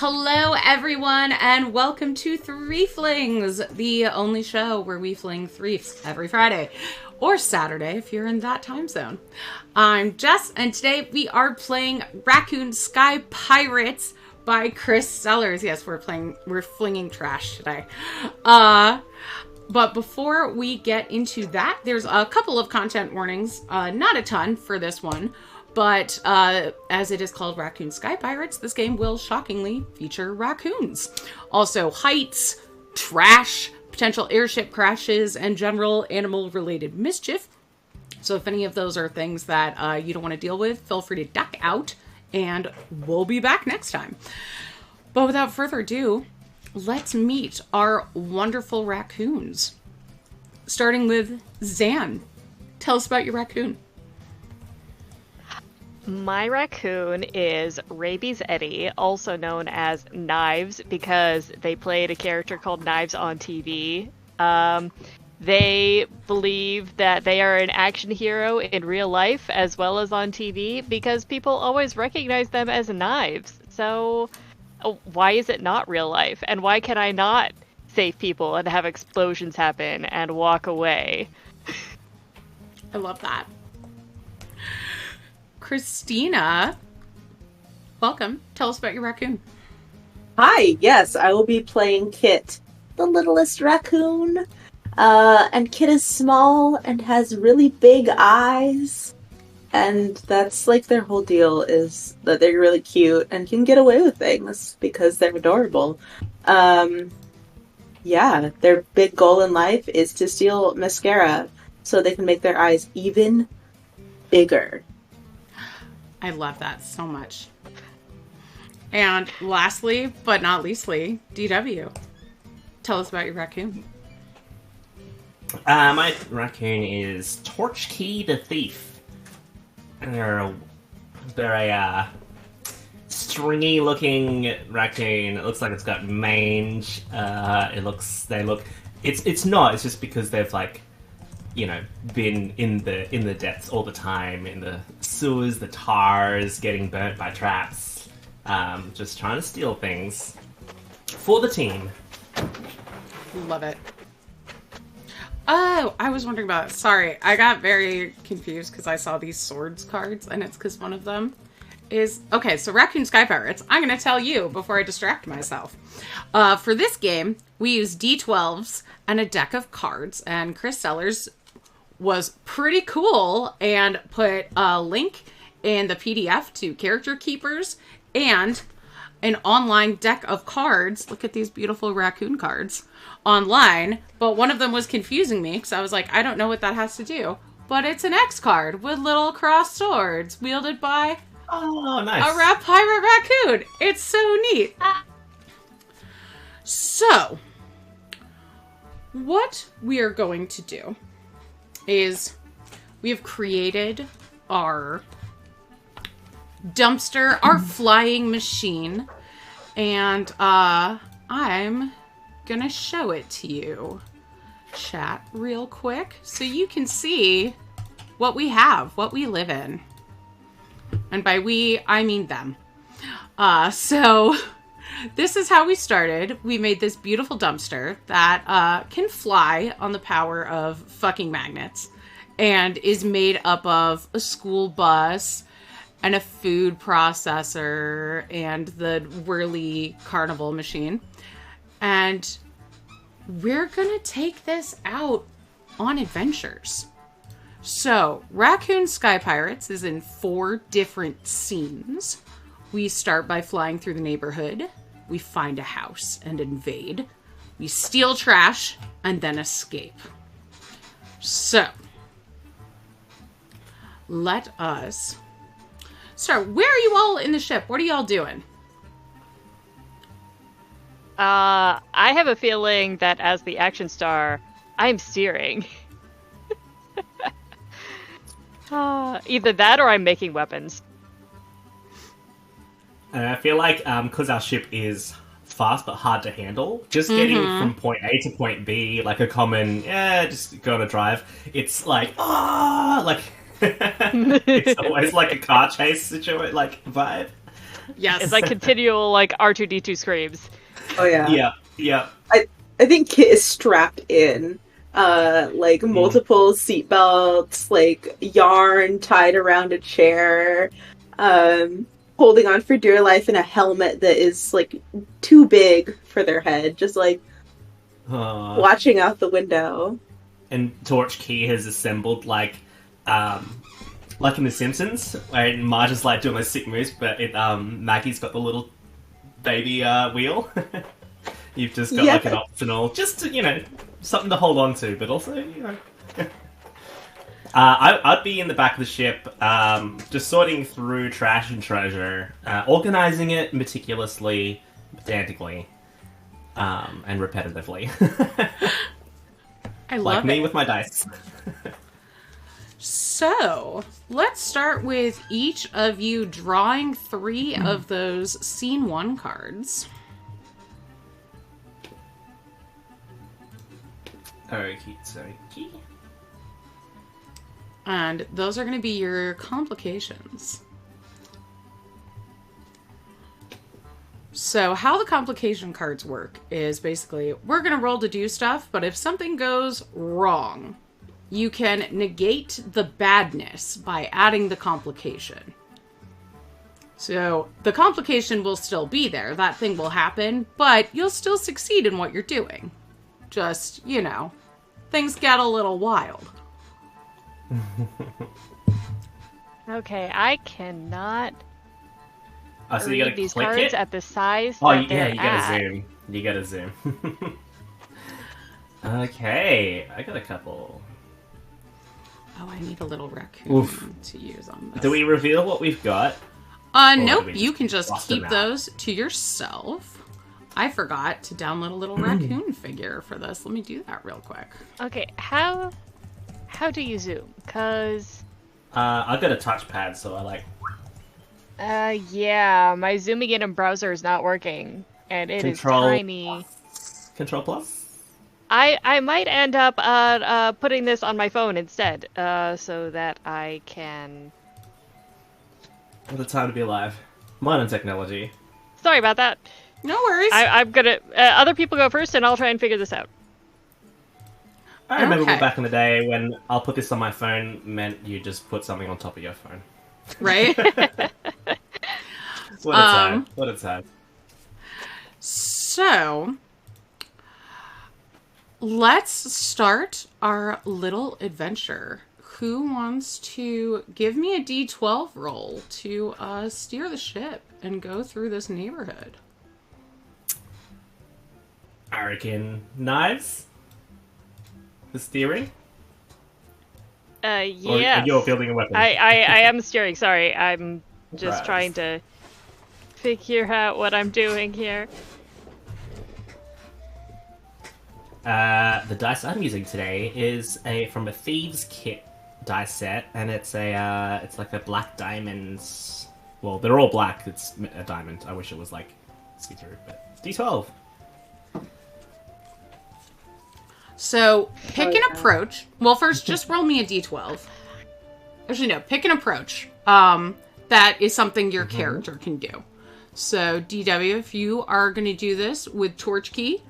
Hello, everyone, and welcome to Threeflings, the only show where we fling threefs every Friday or Saturday if you're in that time zone. I'm Jess, and today we are playing Raccoon Sky Pirates by Chris Sellers. Yes, we're flinging trash today. But before we get into that, there's a couple of content warnings, not a ton for this one. But as it is called Raccoon Sky Pirates, this game will shockingly feature raccoons. Also, heights, trash, potential airship crashes, and general animal-related mischief. So if any of those are things that you don't want to deal with, feel free to duck out, and we'll be back next time. But without further ado, let's meet our wonderful raccoons. Starting with Zan. Tell us about your raccoon. My raccoon is Rabies Eddie, also known as Knives, because they played a character called Knives on TV. They believe that they are an action hero in real life as well as on TV because people always recognize them as Knives. So why is it not real life? And why can I not save people and have explosions happen and walk away? I love that. Christina, welcome. Tell us about your raccoon. Hi, yes, I will be playing Kit, the littlest raccoon. And Kit is small and has really big eyes. And that's like their whole deal is that they're really cute and can get away with things because they're adorable. Yeah, their big goal in life is to steal mascara so they can make their eyes even bigger. I love that so much. And lastly, but not leastly, DW. Tell us about your raccoon. My raccoon is Torchkey the Thief. And they're a stringy-looking raccoon. It looks like it's got mange. It's not. It's just because they've been in the depths all the time, in the sewers, the tars, getting burnt by traps, just trying to steal things for the team. Love it. Oh, I was wondering about it. Sorry, I got very confused because I saw these swords cards, and it's because one of them is... Okay, so Raccoon Sky Pirates, I'm going to tell you before I distract myself. For this game, we use D12s and a deck of cards, and Chris Sellers was pretty cool and put a link in the PDF to Character Keepers and an online deck of cards. Look at these beautiful raccoon cards online, but one of them was confusing me because I was like, I don't know what that has to do, but it's an X card with little crossed swords wielded by nice. a pirate raccoon. It's so neat. So, what we are going to do is we have created our dumpster, our flying machine, and I'm gonna show it to you, chat, real quick, so you can see what we have, what we live in. And by we, I mean them. So this is how we started. We made this beautiful dumpster that can fly on the power of fucking magnets and is made up of a school bus and a food processor and the whirly carnival machine. And we're gonna take this out on adventures. So, Raccoon Sky Pirates is in 4 different scenes. We start by flying through the neighborhood. We find a house and invade. We steal trash and then escape. So, let us start. Where are you all in the ship? What are y'all doing? I have a feeling that as the action star, I'm steering. Either that or I'm making weapons. And I feel like, because our ship is fast but hard to handle, just getting from point A to point B, like a common, just go on a drive, it's like, it's always like a car chase situation, like vibe. Yes. It's like continual like R2D2 screams. Oh yeah. Yeah. I think Kit is strapped in. Like multiple seatbelts, like yarn tied around a chair, holding on for dear life in a helmet that is like too big for their head, just like watching out the window. And Torch Key has assembled like in The Simpsons, where Marge is like doing those sick moves, but Maggie's got the little baby wheel. You've just got like an optional, just to, something to hold on to, but also, I'd be in the back of the ship, just sorting through trash and treasure, organizing it meticulously, pedantically, and repetitively. I love like me it. with my dice. So, let's start with each of you drawing 3 of those Scene 1 cards. Okay. And those are going to be your complications. So how the complication cards work is basically, we're going to roll to do stuff, but if something goes wrong, you can negate the badness by adding the complication. So the complication will still be there. That thing will happen, but you'll still succeed in what you're doing. Just, things get a little wild. Okay, I cannot So you gotta read these click cards it? at the size Oh, that yeah, they're at. You gotta zoom. Okay, I got a couple. Oh, I need a little raccoon Oof. to use on this. Do we reveal what we've got? Nope, do we you can just bust keep them out? those to yourself. I forgot to download a little raccoon figure for this. Let me do that real quick. Okay, how do you zoom? Cause I've got a touchpad, so I like yeah, my zooming in browser is not working, and it is Control tiny. Control Plus. I might end up putting this on my phone instead, so that I can. What a time to be alive. Modern technology. Sorry about that. No worries. I'm gonna. Other people go first, and I'll try and figure this out. I remember Okay. back in the day when I'll put this on my phone meant you just put something on top of your phone. Right? What a time. What a time. So, let's start our little adventure. Who wants to give me a D12 roll to steer the ship and go through this neighborhood? I reckon knives? The steering? Or Yeah. you're building a weapon? I am steering. Sorry, I'm just Right. trying to figure out what I'm doing here. The dice I'm using today is from a Thieves Kit dice set, and it's like a black diamonds. Well, they're all black. It's a diamond. I wish it was like see-through, but it's D12. So, pick an approach. Well, first, just roll me a D12. Actually, no, pick an approach. That is something your character can do. So, DW, if you are going to do this with Torch Key,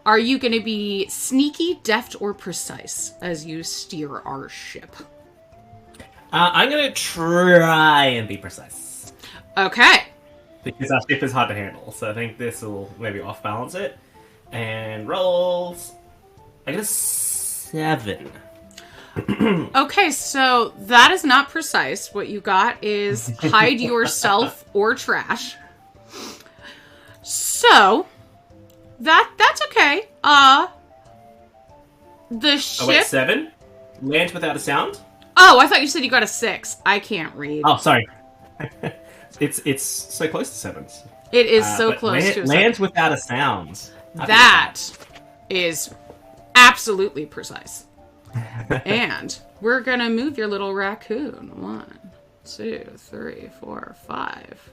are you going to be sneaky, deft, or precise as you steer our ship? I'm gonna try and be precise Okay. because our ship is hard to handle. So I think this will maybe off balance it. And rolls. I got a 7. Okay, so that is not precise. What you got is hide yourself or trash. So that's okay. The ship. Oh wait, 7. Land without a sound. Oh, I thought you said you got a 6. I can't read. Oh, sorry. It's so close to 7s. It is so But close to a land without a sound. That is absolutely precise. And we're gonna move your little raccoon. 1, 2, 3, 4, 5,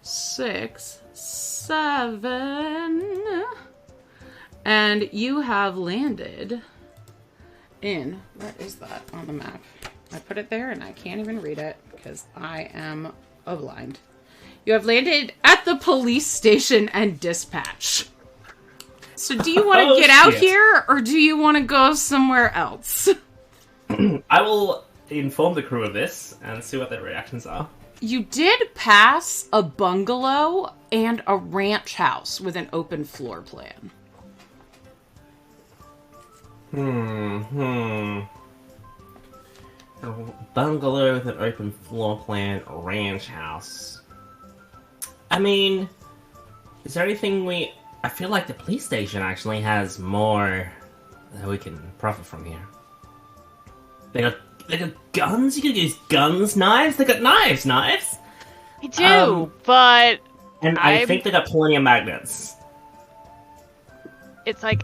6, 7. And you have landed in, what is that on the map? I put it there and I can't even read it because I am blind. You have landed at the police station and dispatch. So do you want to get out here, or do you want to go somewhere else? I will inform the crew of this and see what their reactions are. You did pass a bungalow and a ranch house with an open floor plan. A bungalow with an open floor plan, a ranch house. I mean, is there anything I feel like the police station actually has more that we can profit from here. They got guns? You could use guns, knives? They got knives! I do, but... And I think they got plenty of magnets. It's like...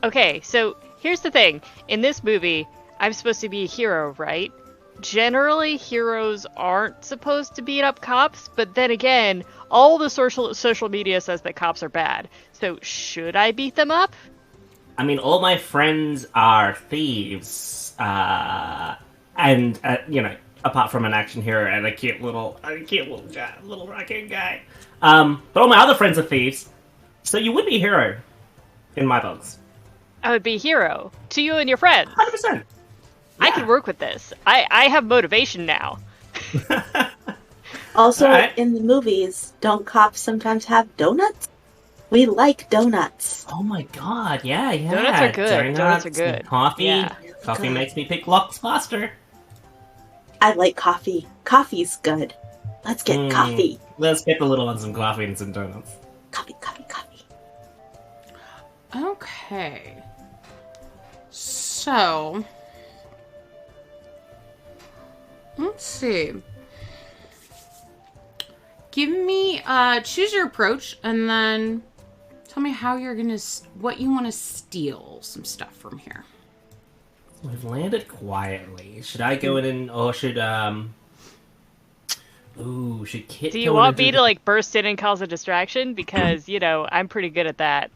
Okay, so here's the thing. In this movie, I'm supposed to be a hero, right? Generally, heroes aren't supposed to beat up cops, but then again, all the social media says that cops are bad. So, should I beat them up? I mean, all my friends are thieves, and apart from an action hero and a cute little raccoon guy. But all my other friends are thieves, so you would be a hero in my books. I would be a hero to you and your friends. 100%. I can work with this. I have motivation now. Also, Alright. in the movies, don't cops sometimes have donuts? We like donuts. Oh my god, yeah. Donuts are good. Donuts are and good. Coffee. Yeah. Coffee Good. makes me pick locks faster. I like coffee. Coffee's good. Let's get coffee. Let's get the little ones some coffee and some donuts. Coffee, coffee, coffee. Okay. So... let's see. Give me, choose your approach, and then tell me how you're gonna, what you want to steal some stuff from here. We've landed quietly. Should I go in or should should Kit Do go you in want and do me the- to, like, burst in and cause a distraction? Because, I'm pretty good at that.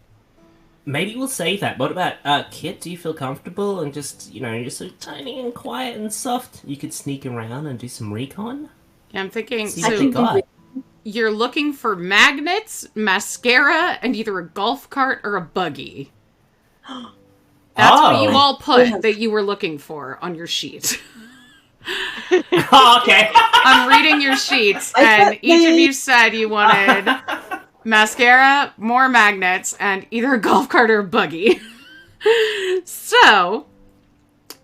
Maybe we'll save that. What about, Kit, do you feel comfortable and just, you're so tiny and quiet and soft, you could sneak around and do some recon? Yeah, I'm thinking, See so what you got. you're looking for magnets, mascara, and either a golf cart or a buggy. That's what you all put that you were looking for on your sheet. Oh, okay. I'm reading your sheets, and each of you said you wanted mascara, more magnets, and either a golf cart or a buggy. So,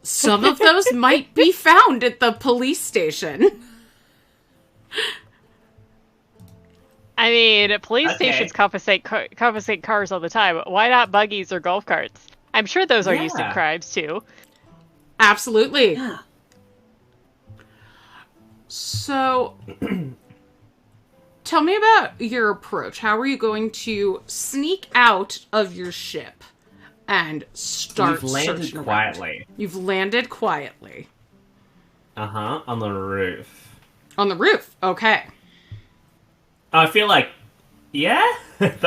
some of those might be found at the police station. I mean, police Okay. stations confiscate cars all the time. Why not buggies or golf carts? I'm sure those are used in Yeah. crimes, too. Absolutely. Yeah. So, tell me about your approach. How are you going to sneak out of your ship and start We've landed searching around? quietly. You've landed quietly. On the roof. On the roof. Okay. I feel like, yeah?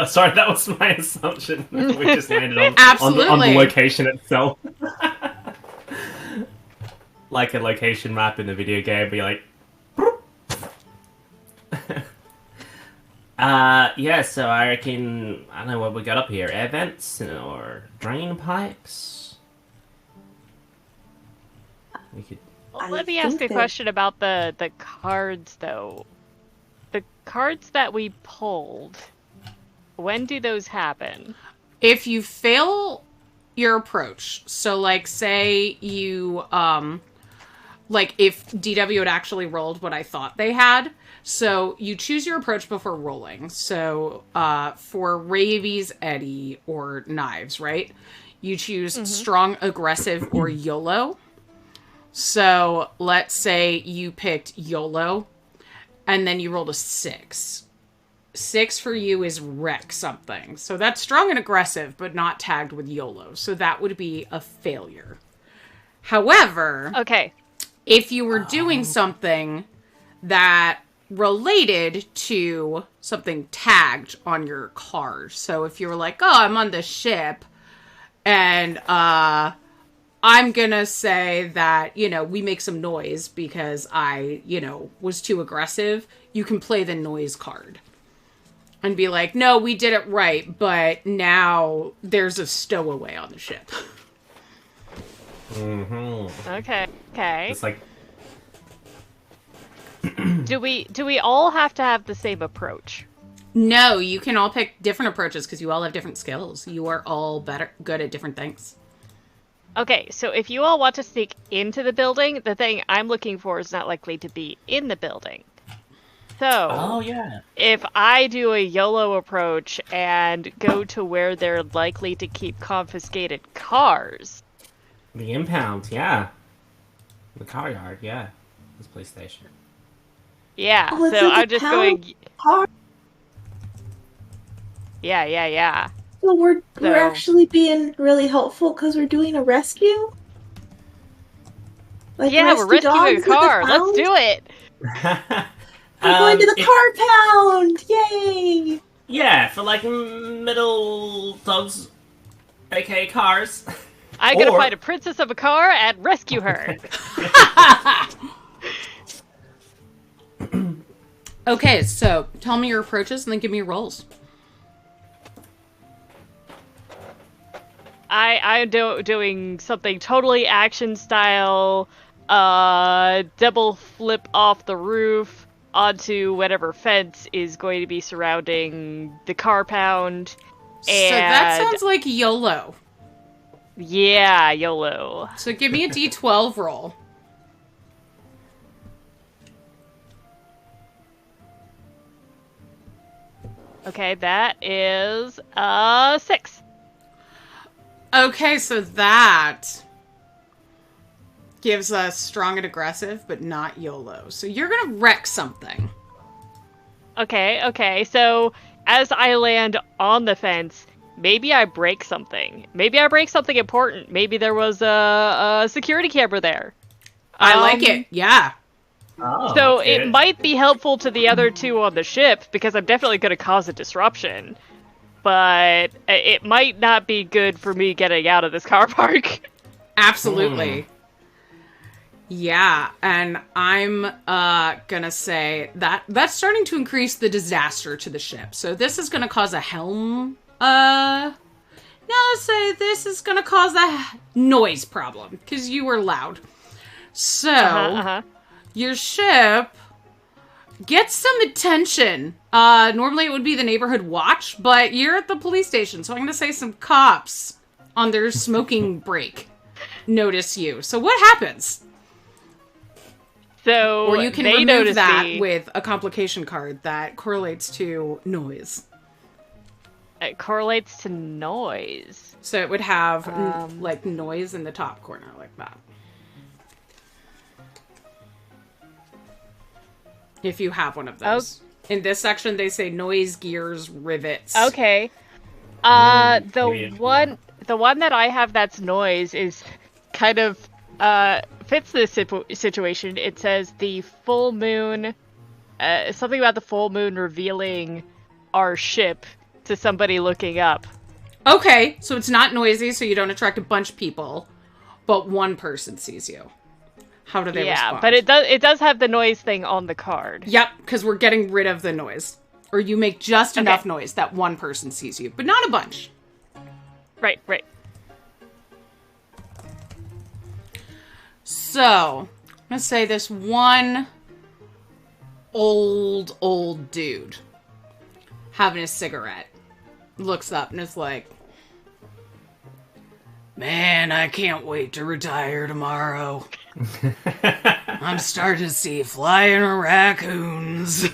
Sorry, that was my assumption. We just landed on the Absolutely. location itself. Like a location map in a video game, be like... yeah, so I reckon, I don't know what we got up here. Air vents or drain pipes? We could... Well, I let me ask think a that- question about the cards, though. The cards that we pulled, when do those happen? If you fail your approach, so like say you like if DW had actually rolled what I thought they had, so you choose your approach before rolling. So for Rabies, Eddie, or Knives, right? You choose strong, aggressive, or YOLO. So let's say you picked YOLO, and then you rolled a 6. 6 for you is wreck something. So that's strong and aggressive, but not tagged with YOLO. So that would be a failure. However, Okay. if you were doing something that related to something tagged on your card. So if you were like, oh, I'm on the ship and I'm gonna say that, we make some noise because I, was too aggressive. You can play the noise card. And be like, no, we did it right, but now there's a stowaway on the ship. Mm-hmm. Okay. It's like... Do we all have to have the same approach? No, you can all pick different approaches because you all have different skills. You are all good at different things. Okay, so if you all want to sneak into the building, the thing I'm looking for is not likely to be in the building. So, Oh, yeah. if I do a YOLO approach and go to where they're likely to keep confiscated cars... The impound, yeah. The car yard, yeah. This police station. Yeah, Oh, it's so like I'm a just town going... car. Yeah. So we're So- actually being really helpful because we're doing a rescue? Like Yeah, we're rescue rescuing a dogs with car. the Let's pound? do it. We're going to the car pound! Yay! Yeah, for like middle dogs, aka cars. I'm gonna Or- find a princess of a car and rescue her. Okay, so tell me your approaches and then give me your rolls. I'm doing something totally action style. Double flip off the roof onto whatever fence is going to be surrounding the car pound. So that And- sounds like YOLO. Yeah, YOLO. So give me a D12 roll. Okay, that is 6. Okay, so that gives us strong and aggressive, but not YOLO. So you're gonna wreck something. Okay. So as I land on the fence, maybe I break something. Maybe I break something important. Maybe there was a security camera there. I like it. Yeah. Oh, So okay. it might be helpful to the other two on the ship because I'm definitely going to cause a disruption. But it might not be good for me getting out of this car park. Absolutely. Yeah, and I'm gonna say that that's starting to increase the disaster to the ship. So this is gonna cause a helm. No, let's say this is gonna cause a noise problem because you were loud. So your ship gets some attention. Normally it would be the neighborhood watch, but you're at the police station, so I'm gonna say some cops on their smoking break notice you. So what happens? So Or you can they remove notice that me. with a complication card that correlates to noise. It correlates to noise. So it would have like noise in the top corner like that. If you have one of those. In this section they say noise, gears, rivets. Okay. maybe The it's one that I have that's noise is kind of fits this situation. It says the full moon, something about the full moon revealing our ship to somebody looking up. Okay, so it's not noisy, so you don't attract a bunch of people, but one person sees you. How do they respond? But it does have the noise thing on the card. Yep, because we're getting rid of the noise. Or you make just enough noise that one person sees you, but not a bunch. Right. So, I'm gonna say this one old dude having a cigarette looks up and is like, man, I can't wait to retire tomorrow. I'm starting to see flying raccoons.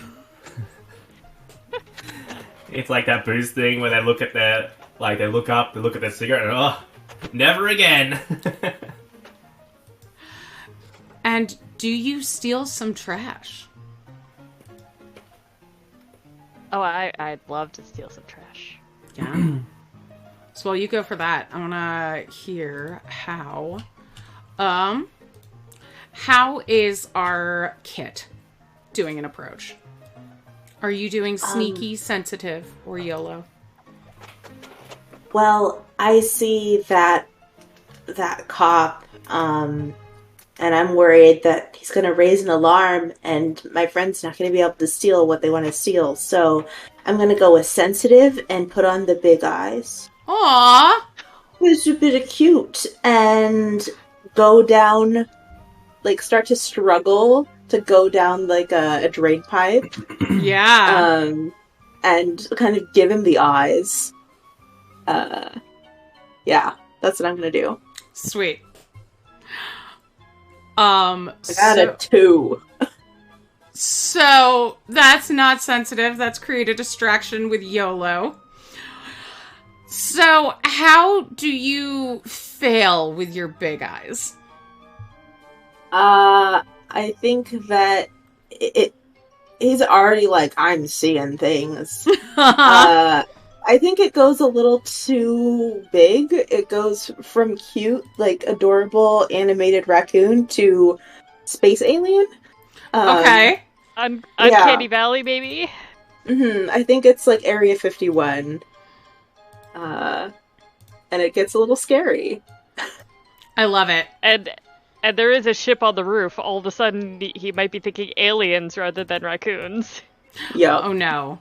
It's like that booze thing where they look at their, like they look up, they look at their cigarette, and oh, never again. And do you steal some trash? Oh, I'd love to steal some trash. Yeah. So while you go for that, I want to hear how is our kit doing an approach? Are you doing sneaky, sensitive, or YOLO? Well, I see that that cop, and I'm worried that he's going to raise an alarm and my friend's not going to be able to steal what they want to steal. So I'm going to go with sensitive and put on the big eyes. Aww. It's a bit cute. And go down, like, start to struggle to go down, like, a drain pipe. Yeah. And kind of give him the eyes. Yeah, that's what I'm going to do. Sweet. I got a 2. So that's not sensitive. That's create a distraction with YOLO. So how do you fail with your big eyes? I think that he's already like, I'm seeing things. I think it goes a little too big. It goes from cute, like, adorable animated raccoon to space alien. Okay. Uncanny Valley, baby. I think it's like Area 51. And it gets a little scary. I love it. And there is a ship on the roof. All of a sudden, he might be thinking aliens rather than raccoons. Yeah. Oh no.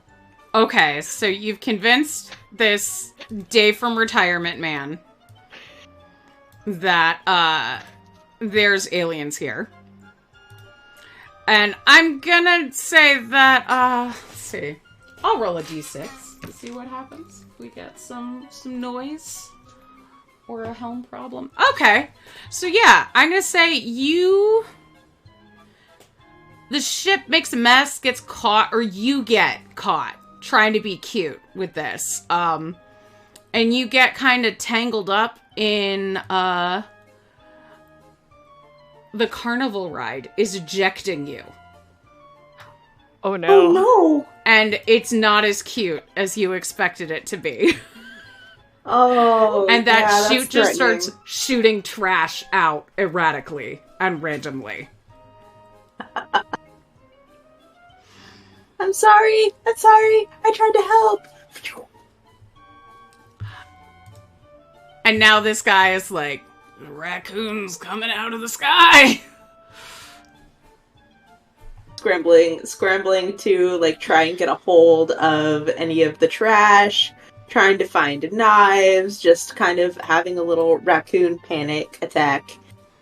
Okay, so you've convinced this day from retirement man that there's aliens here. And I'm gonna say that let's see. I'll roll a d6 to see what happens if we get some noise or a helm problem. Okay. So yeah, I'm gonna say the ship makes a mess, gets caught, or you get caught trying to be cute with this. And you get kind of tangled up in the carnival ride is ejecting you. Oh no. Oh no! And it's not as cute as you expected it to be. Oh, and that yeah, chute just starts shooting trash out erratically and randomly. I'm sorry. I tried to help. And now this guy is like, the raccoon's coming out of the sky. Scrambling to, like, try and get a hold of any of the trash, trying to find knives, just kind of having a little raccoon panic attack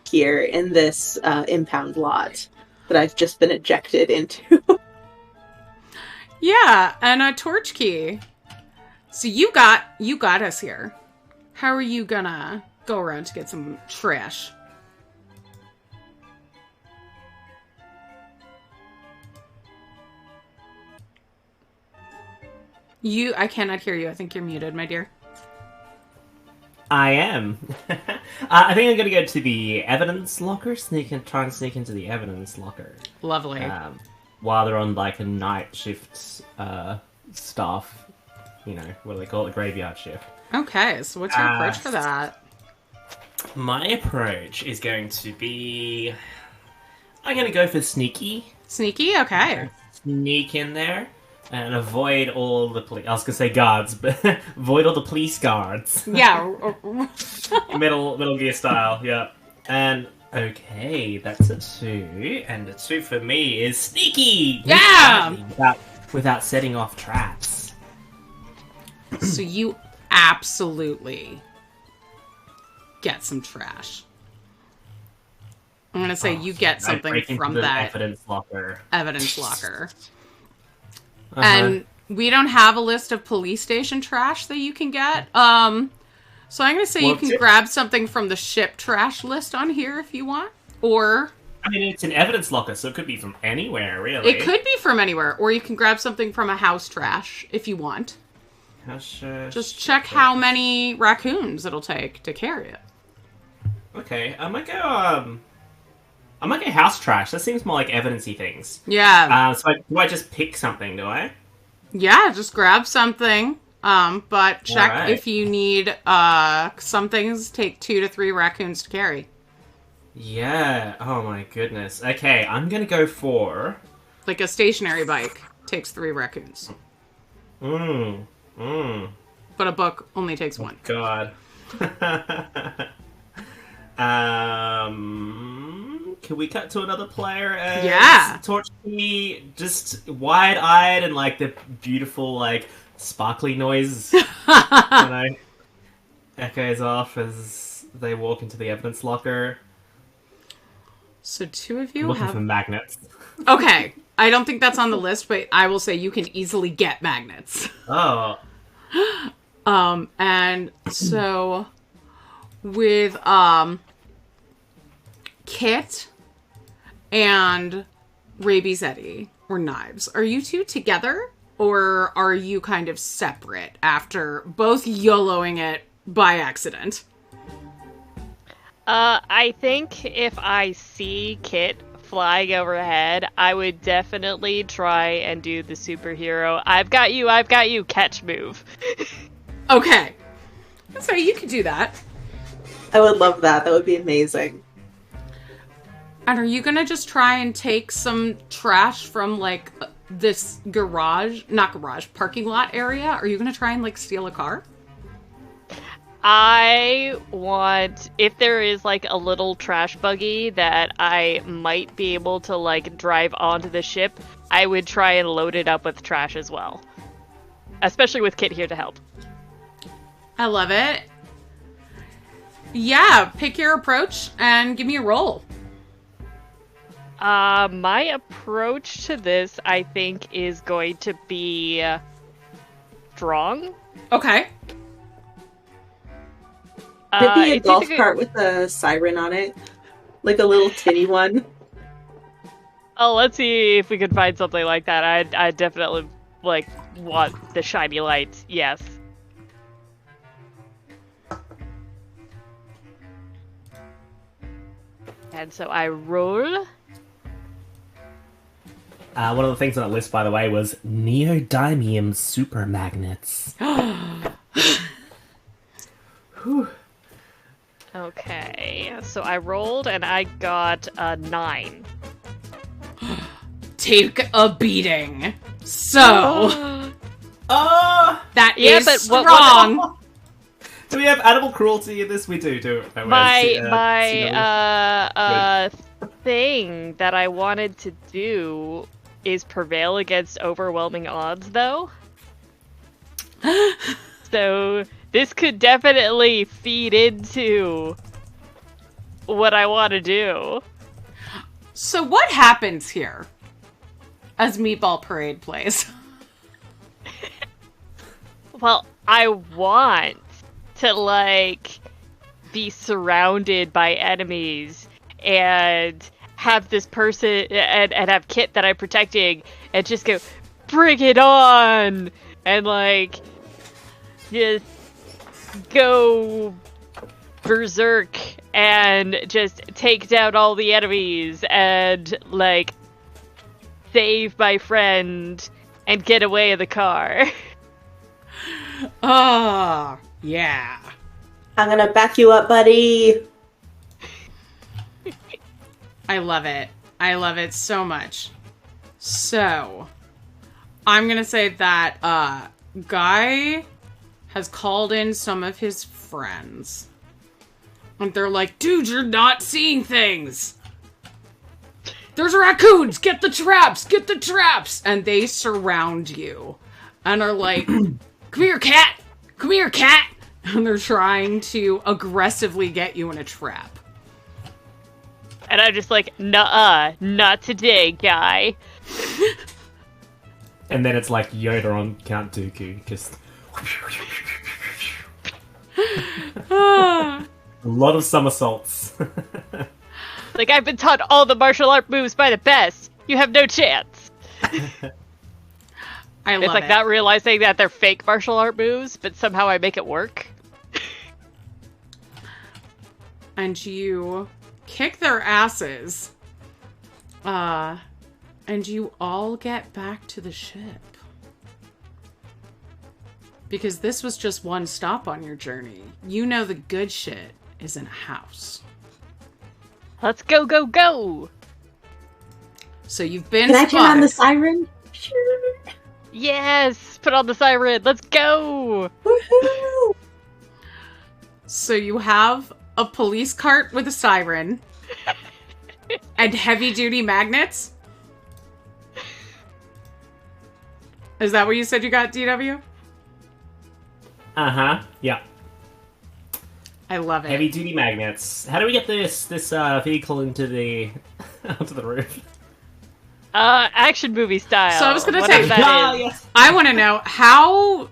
here in this impound lot that I've just been ejected into. Yeah, and a torch key. So you got us here. How are you gonna go around to get some trash? I cannot hear you. I think you're muted, my dear. I am. I think I'm gonna go to the evidence locker. Try and sneak into the evidence locker. Lovely. While they're on like a night shift staff, you know, what do they call it, graveyard shift. Okay, so what's your approach for that? My approach is going to be, I'm gonna go for sneaky. Sneaky? Okay. Sneak in there and avoid all the police. I was gonna say guards, but avoid all the police guards. Yeah. Metal Gear style. Yeah. And okay, that's a 2, and a 2 for me is sneaky. Yeah. Without setting off traps. So you absolutely get some trash. I'm gonna say you get something from that evidence locker. Uh-huh. And we don't have a list of police station trash that you can get. So I'm gonna say you can grab something from the ship trash list on here if you want, or I mean, it's an evidence locker, so it could be from anywhere, really. it could be from anywhere, or you can grab something from a house trash if you want. Just check how many raccoons it'll take to carry it. Okay, I might go house trash. That seems more like evidence-y things. Yeah. So do I just pick something, do I? Yeah, just grab something. But check if you need, some things take 2 to 3 raccoons to carry. Yeah, oh my goodness. Okay, I'm gonna go for... Like a stationary bike takes 3 raccoons. But a book only takes 1. God. Can we cut to another player? As Yeah. Torchy, just wide-eyed and like the beautiful, like sparkly noise, echoes off as they walk into the evidence locker. So two of you Looking have... for magnets. Okay. I don't think that's on the list, but I will say you can easily get magnets. Oh. And so with Kit and Rabies Eddie, or Knives, are you two together? Or are you kind of separate after both YOLOing it by accident? I think if I see Kit flying overhead, I would definitely try and do the superhero I've got you catch move. Okay. So you could do that. I would love that. That would be amazing. And are you gonna just try and take some trash from, like, this parking lot area? Are you gonna try and, like, steal a car? I want, if there is like a little trash buggy that I might be able to like drive onto the ship, I would try and load it up with trash as well. Especially with Kit here to help. I love it. Yeah, pick your approach and give me a roll. My approach to this, I think, is going to be strong. Okay. Maybe a it's golf either cart with a siren on it. Like a little tinny one. Oh, let's see if we can find something like that. I definitely, like, want the shiny lights. Yes. And so I roll. One of the things on that list, by the way, was neodymium super magnets. Whew. Okay, so I rolled and I got a 9. Take a beating. So, that Yeah, is but strong. Do we have animal cruelty in this? We do. My thing that I wanted to do is prevail against overwhelming odds, though. So this could definitely feed into what I want to do. So what happens here as Meatball Parade plays? Well, I want to, like, be surrounded by enemies and have this person and have Kit that I'm protecting and just go, bring it on! And, like, just go berserk and just take down all the enemies and, like, save my friend and get away in the car. Oh, yeah. I'm gonna back you up, buddy. I love it. I love it so much. So, I'm gonna say that, Guy has called in some of his friends. And they're like, dude, you're not seeing things! There's raccoons! Get the traps! Get the traps! And they surround you. And are like, come here, cat! Come here, cat! And they're trying to aggressively get you in a trap. And I'm just like, nuh-uh, not today, Guy. And then it's like Yoda on Count Dooku, just a lot of somersaults. Like, I've been taught all the martial art moves by the best. You have no chance. I love It's like it. not realizing that they're fake martial art moves, but somehow I make it work. And you kick their asses. And you all get back to the ship. Because this was just one stop on your journey. You know the good shit is in a house. Let's go, go, go! So you've been Can I turn on the spotted. siren? Sure. Yes! Put on the siren, let's go! Woohoo! So you have a police cart with a siren, and heavy-duty magnets. Is that what you said you got, DW? Uh-huh. Yeah. I love it. Heavy duty magnets. How do we get this vehicle into the onto the roof? Action movie style. So I was gonna whatever say, that is. Yes. I want to know how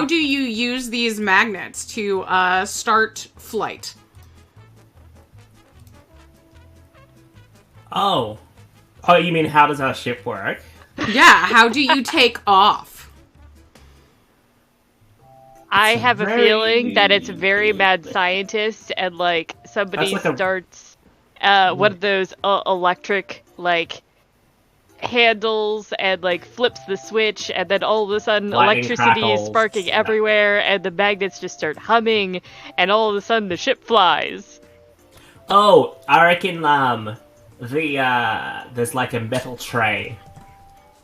do you use these magnets to start flight? Oh, you mean how does our ship work? Yeah, how do you take off? I It's have a very- feeling that it's very mad scientist and like somebody That's like a- starts one of those electric like handles and like flips the switch and then all of a sudden Lightning electricity is crackles. sparking Yeah. everywhere and the magnets just start humming and all of a sudden the ship flies. Oh, I reckon there's like a metal tray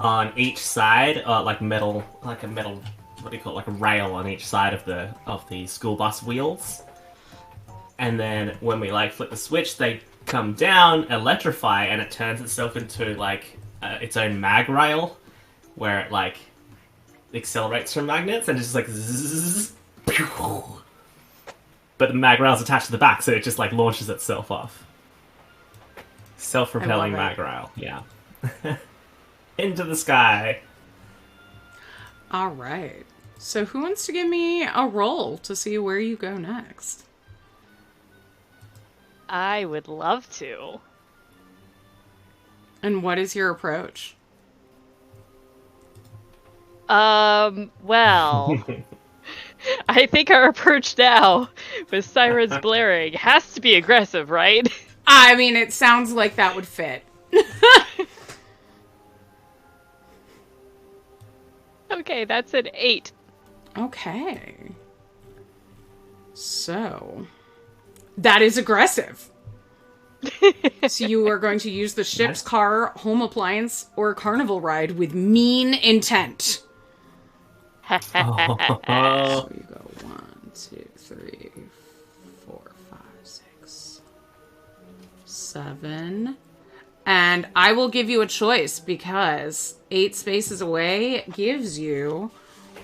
on each side, like a metal, what do you call it, like a rail on each side of the school bus wheels. And then when we like flip the switch, they come down, electrify, and it turns itself into like its own mag rail, where it like accelerates from magnets and it's just like zzz, pew. But the mag rail's attached to the back, so it just like launches itself off. Self-propelling I love it. mag rail, yeah. Into the sky. All right. So who wants to give me a roll to see where you go next? I would love to. And what is your approach? Well, I think our approach now, with sirens blaring, has to be aggressive, right? I mean, it sounds like that would fit. Okay, that's an 8. Okay. So, that is aggressive. So you are going to use the ship's car, home appliance, or carnival ride with mean intent. Oh. So you go 1, 2, 3, 4, 5, 6, 7. And I will give you a choice because 8 spaces away gives you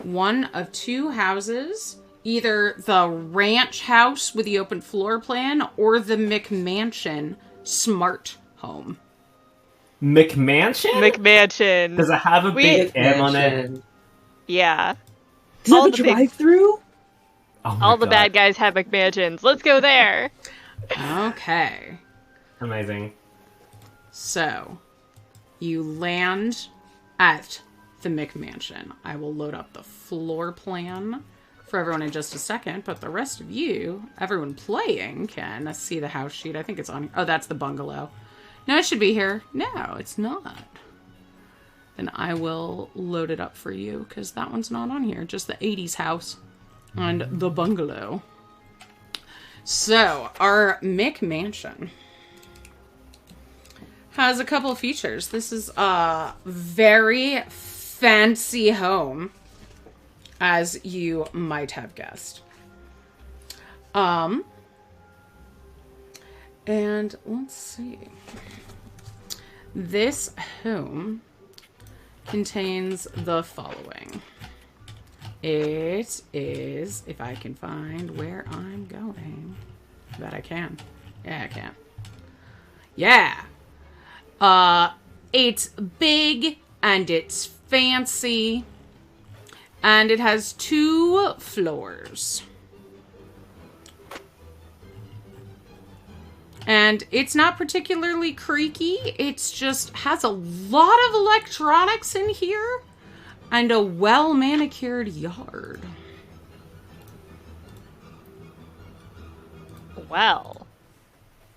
one of 2 houses. Either the ranch house with the open floor plan or the McMansion smart home. McMansion? McMansion. Does it have a big M on it? Mansion. Yeah. Does it All have a the big- drive-through? Oh my All the God. bad guys have McMansions. Let's go there. Okay. Amazing. So, you land at the McMansion. I will load up the floor plan for everyone in just a second, but the rest of you, everyone playing, can see the house sheet. I think it's on. Oh, that's the bungalow. No, it should be here. No, it's not. Then I will load it up for you because that one's not on here. Just the 80s house and the bungalow. So, our McMansion has a couple of features. This is a very fancy home, as you might have guessed. And let's see. This home contains the following. It is, if I can find where I'm going. I bet I can. Yeah, I can. Yeah. It's big and it's fancy. And it has 2 floors. And it's not particularly creaky. It's just has a lot of electronics in here and a well-manicured yard. Well,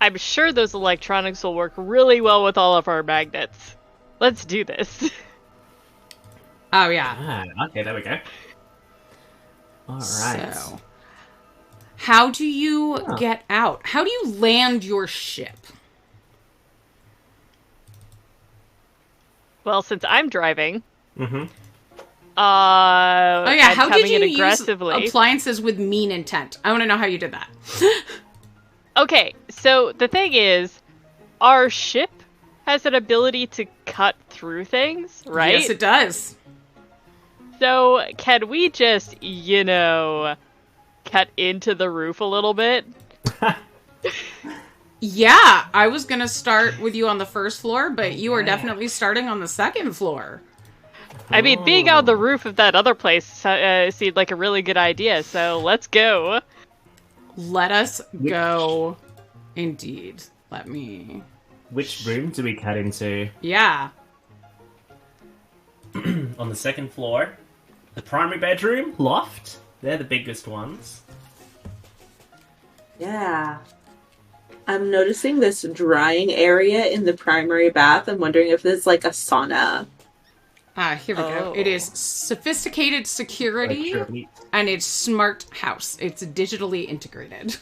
I'm sure those electronics will work really well with all of our magnets. Let's do this. Oh, yeah. Ah, okay, there we go. All right. So, how do you get out? How do you land your ship? Well, since I'm driving, Mm-hmm. Oh, yeah. and How did coming you in use aggressively. appliances with mean intent? I want to know how you did that. Okay, so the thing is, our ship has an ability to cut through things, right? Yes, it does. So can we just, cut into the roof a little bit? Yeah, I was going to start with you on the first floor, but you are definitely starting on the second floor. I mean, being on the roof of that other place seemed like a really good idea, so let's go. Let us go. Indeed. Let me... Which room do we cut into? Yeah. On the second floor, the primary bedroom, loft. They're the biggest ones. Yeah. I'm noticing this drying area in the primary bath. I'm wondering if there's like a sauna. Here we go. It is sophisticated security, Security. and it's smart house. It's digitally integrated.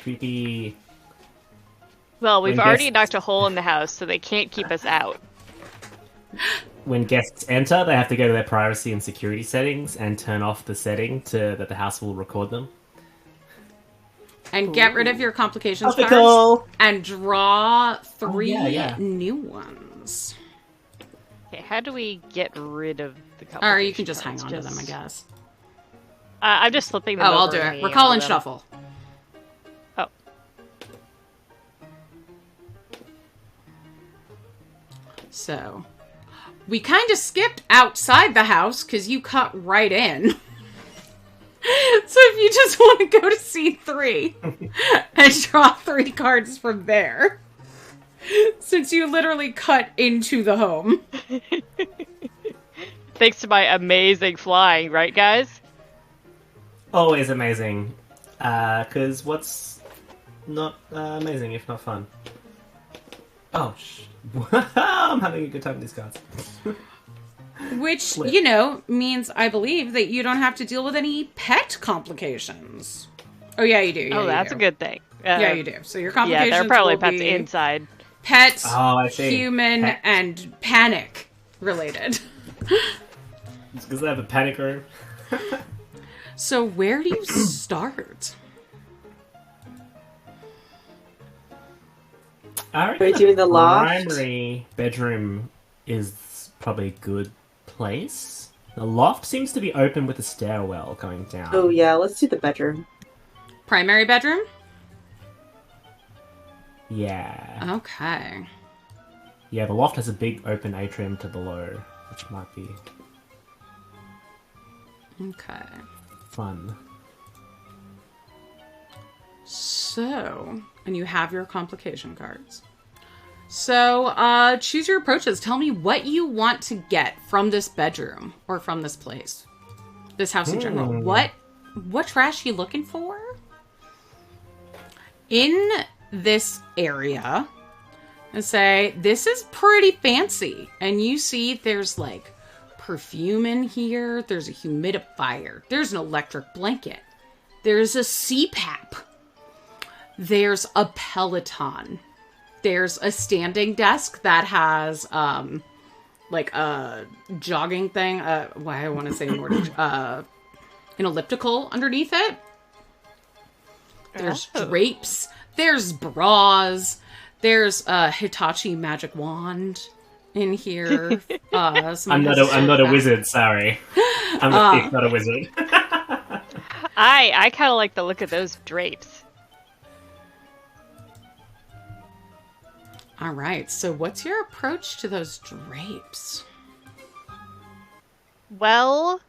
Creepy. Well, we've When already guests- knocked a hole in the house, so they can't keep us out. When guests enter, they have to go to their privacy and security settings and turn off the setting that the house will record them. And get rid of your complications cards Topical. and draw 3 yeah. new ones. Okay, how do we get rid of the complication Or you can just hang cards? on to them, I guess. I'm just flipping them Oh, over. I'll do and it. hanging Recall onto and them. shuffle. Oh. So, we kind of skipped outside the house because you cut right in. So if you just want to go to C3 and draw 3 cards from there, since you literally cut into the home. Thanks to my amazing flying, right, guys? Always amazing. Because what's not amazing if not fun? Oh, I'm having a good time with these cards. Which, means, I believe, that you don't have to deal with any pet complications. Oh, yeah, you do. Yeah, That's a good thing. Yeah, you do. So your complications Yeah, they're probably will pets be inside. pet, Oh, I see. human, Pet. and panic related. It's because they have a panic room. So where do you start? I reckon Are we doing the loft? primary bedroom is probably a good place. The loft seems to be open with a stairwell going down. Oh yeah, let's do the bedroom. Primary bedroom? Yeah. Okay. Yeah, the loft has a big open atrium to below, which might be Okay. fun. So, and you have your complication cards. So, choose your approaches. Tell me what you want to get from this bedroom or from this place. This house in general. What trash you looking for? In this area, and say, this is pretty fancy. And you see there's like perfume in here. There's a humidifier. There's an electric blanket. There's a CPAP. There's a Peloton. There's a standing desk that has, like a jogging thing. I want to say more, an elliptical underneath it. There's drapes. There's bras. There's a Hitachi magic wand in here. I'm not a wizard. Sorry, I'm a thief, not a wizard. I kind of like the look of those drapes. All right. So, what's your approach to those drapes? Well,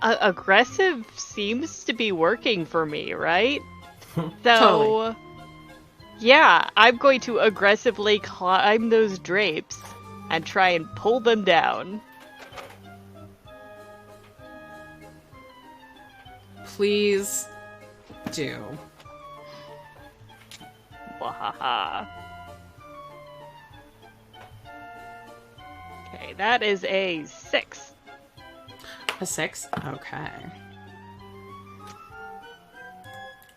aggressive seems to be working for me, right? So, Totally. yeah, I'm going to aggressively climb those drapes and try and pull them down. Please do. Wahaha. Okay, that is a 6. A 6? Okay.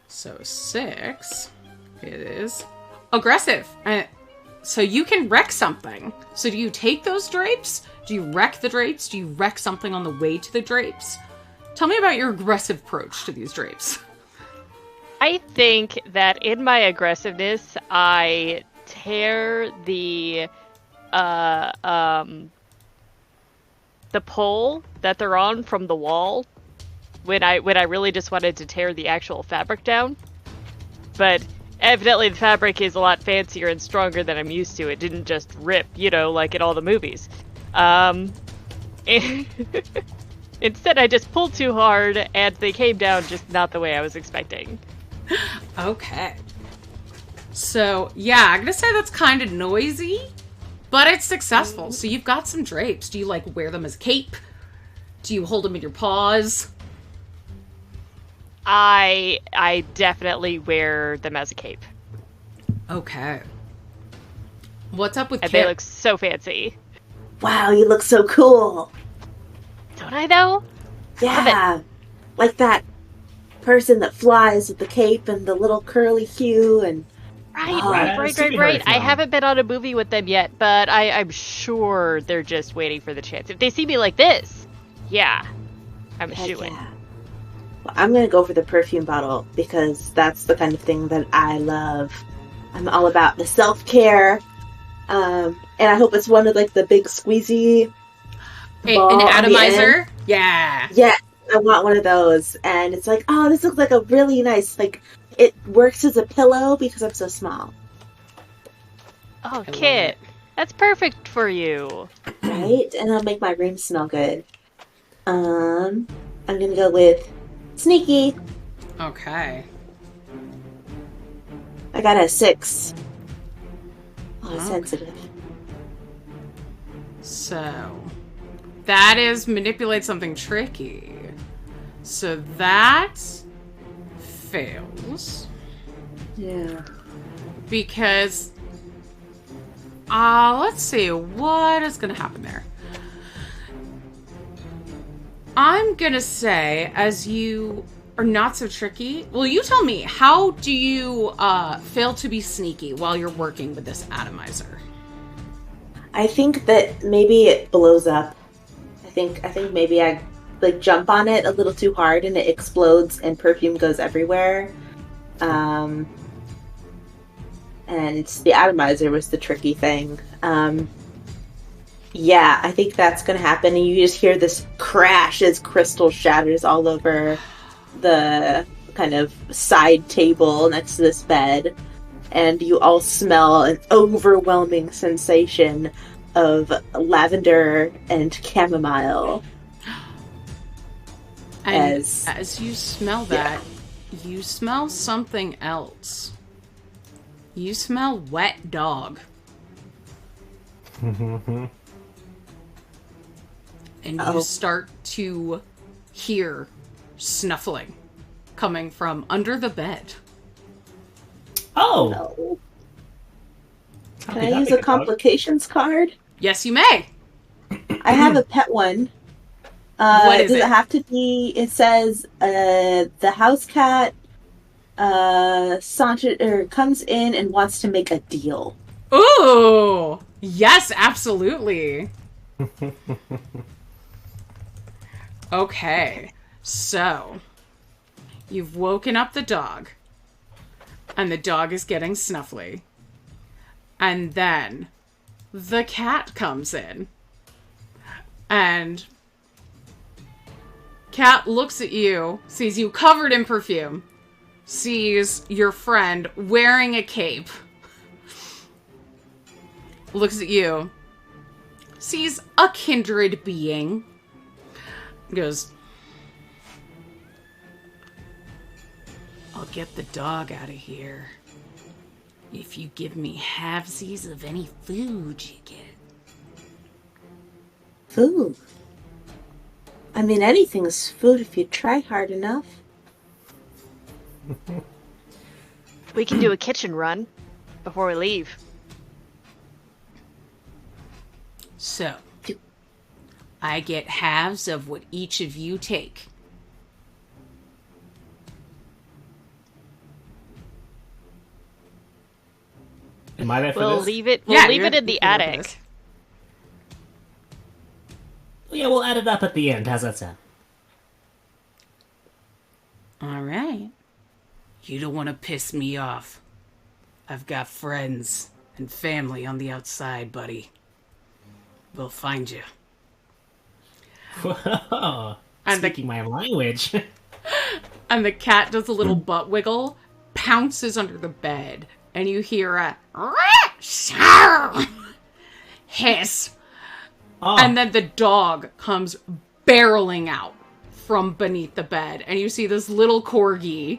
So 6 is aggressive. So you can wreck something. So do you take those drapes? Do you wreck the drapes? Do you wreck something on the way to the drapes? Tell me about your aggressive approach to these drapes. I think that in my aggressiveness, I tear the pole that they're on from the wall when I really just wanted to tear the actual fabric down. But evidently the fabric is a lot fancier and stronger than I'm used to. It didn't just rip, like in all the movies. Instead, I just pulled too hard, and they came down just not the way I was expecting. Okay. So, yeah, I'm gonna say that's kind of noisy, but it's successful. So you've got some drapes. Do you, wear them as a cape? Do you hold them in your paws? I definitely wear them as a cape. Okay. What's up with And Kit? they look so fancy. Wow, you look so cool. Don't I, though? Yeah. Like that person that flies with the cape and the little curly hue and... Right. Superhero I film. haven't been on a movie with them yet, but I'm sure they're just waiting for the chance. If they see me like this, yeah, I'm a Heck shoo-in. yeah. Well, I'm gonna go for the perfume bottle because that's the kind of thing that I love. I'm all about the self-care. And I hope it's one of the big squeezy ball An on the atomizer? end. Yeah. Yeah, I want one of those. And it's oh, this looks like a really nice, it works as a pillow because I'm so small. Oh, love Kit, that's perfect for you. Right? And it'll make my room smell good. I'm gonna go with sneaky. Okay. I got a 6. Oh, Okay. sensitive. So, that is manipulate something tricky. So that fails. Yeah. Because, let's see, what is going to happen there? I'm going to say, as you are not so tricky, well, you tell me, how do you fail to be sneaky while you're working with this atomizer? I think that maybe it blows up. I think maybe I jump on it a little too hard and it explodes and perfume goes everywhere. And the atomizer was the tricky thing. Yeah, I think that's gonna happen, and you just hear this crash as crystal shatters all over the kind of side table next to this bed, and you all smell an overwhelming sensation of lavender and chamomile. And as you smell that, you smell something else. You smell wet dog. And you start to hear snuffling coming from under the bed. Oh! No. Can Happy I use happy a dog. complications card? Yes, you may. I have a pet one. What is does it? it have to be? It says the house cat comes in and wants to make a deal. Ooh! Yes, absolutely. Okay. So, you've woken up the dog. And the dog is getting snuffly. And then the cat comes in. And cat looks at you, sees you covered in perfume, sees your friend wearing a cape, looks at you, sees a kindred being, goes, I'll get the dog out of here if you give me halvesies of any food you get. Food. I mean, anything's food if you try hard enough. We can do a kitchen run before we leave. So, I get halves of what each of you take. Am I there for We'll this? leave it. Yeah, We'll leave it you're- in the you're there for attic. this. Yeah, we'll add it up at the end. How's that sound? All right. You don't want to piss me off. I've got friends and family on the outside, buddy. We'll find you. And the, Speaking my language. and the cat does a little butt wiggle, pounces under the bed, and you hear a hiss. Oh, And then the dog comes barreling out from beneath the bed, and you see this little corgi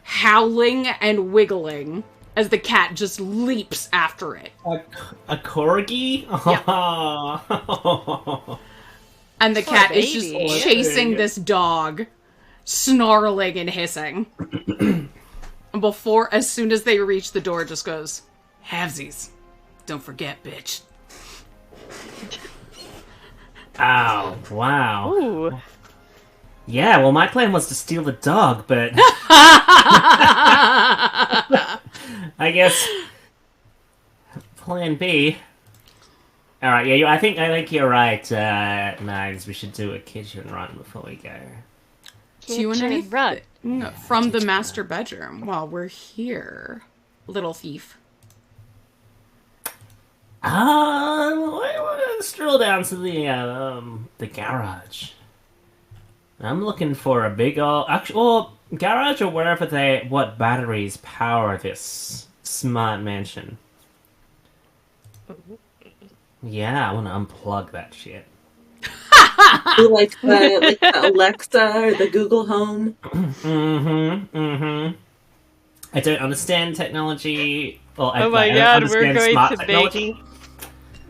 howling and wiggling as the cat just leaps after it. a corgi? Oh. And the Poor cat is just baby. chasing this dog, snarling and hissing. And as soon as they reach the door, it just goes, "Halvesies. Don't forget, bitch." Ow, wow. Ooh. Yeah, well, my plan was to steal the dog, but I guess plan B. All right, yeah, I think you're right, Knives. We should do a kitchen run before we go. Do you want Kitchen anything run. from the master bedroom while we're here, little thief? Let's stroll down to the garage. I'm looking for a big garage or wherever what batteries power this smart mansion. Yeah, I want to unplug that shit. Do like the Alexa or the Google Home. I don't understand technology. Well, Oh my I don't God, we're understand going smart to technology.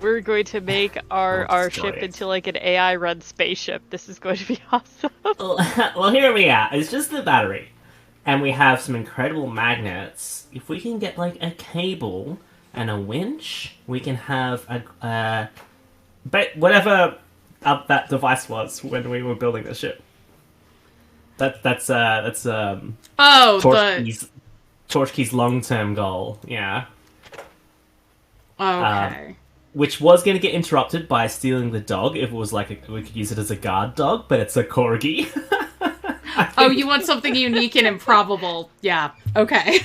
We're going to make our destroy ship it. into like an AI-run spaceship. This is going to be awesome. Well, here we are. It's just the battery. And we have some incredible magnets. If we can get, like, a cable and a winch, we can have whatever that device was when we were building the ship. That's Torchkey's long-term goal, yeah. Okay. Which was going to get interrupted by stealing the dog if it was like we could use it as a guard dog, but it's a corgi. Oh, you want something unique and improbable. Yeah, okay.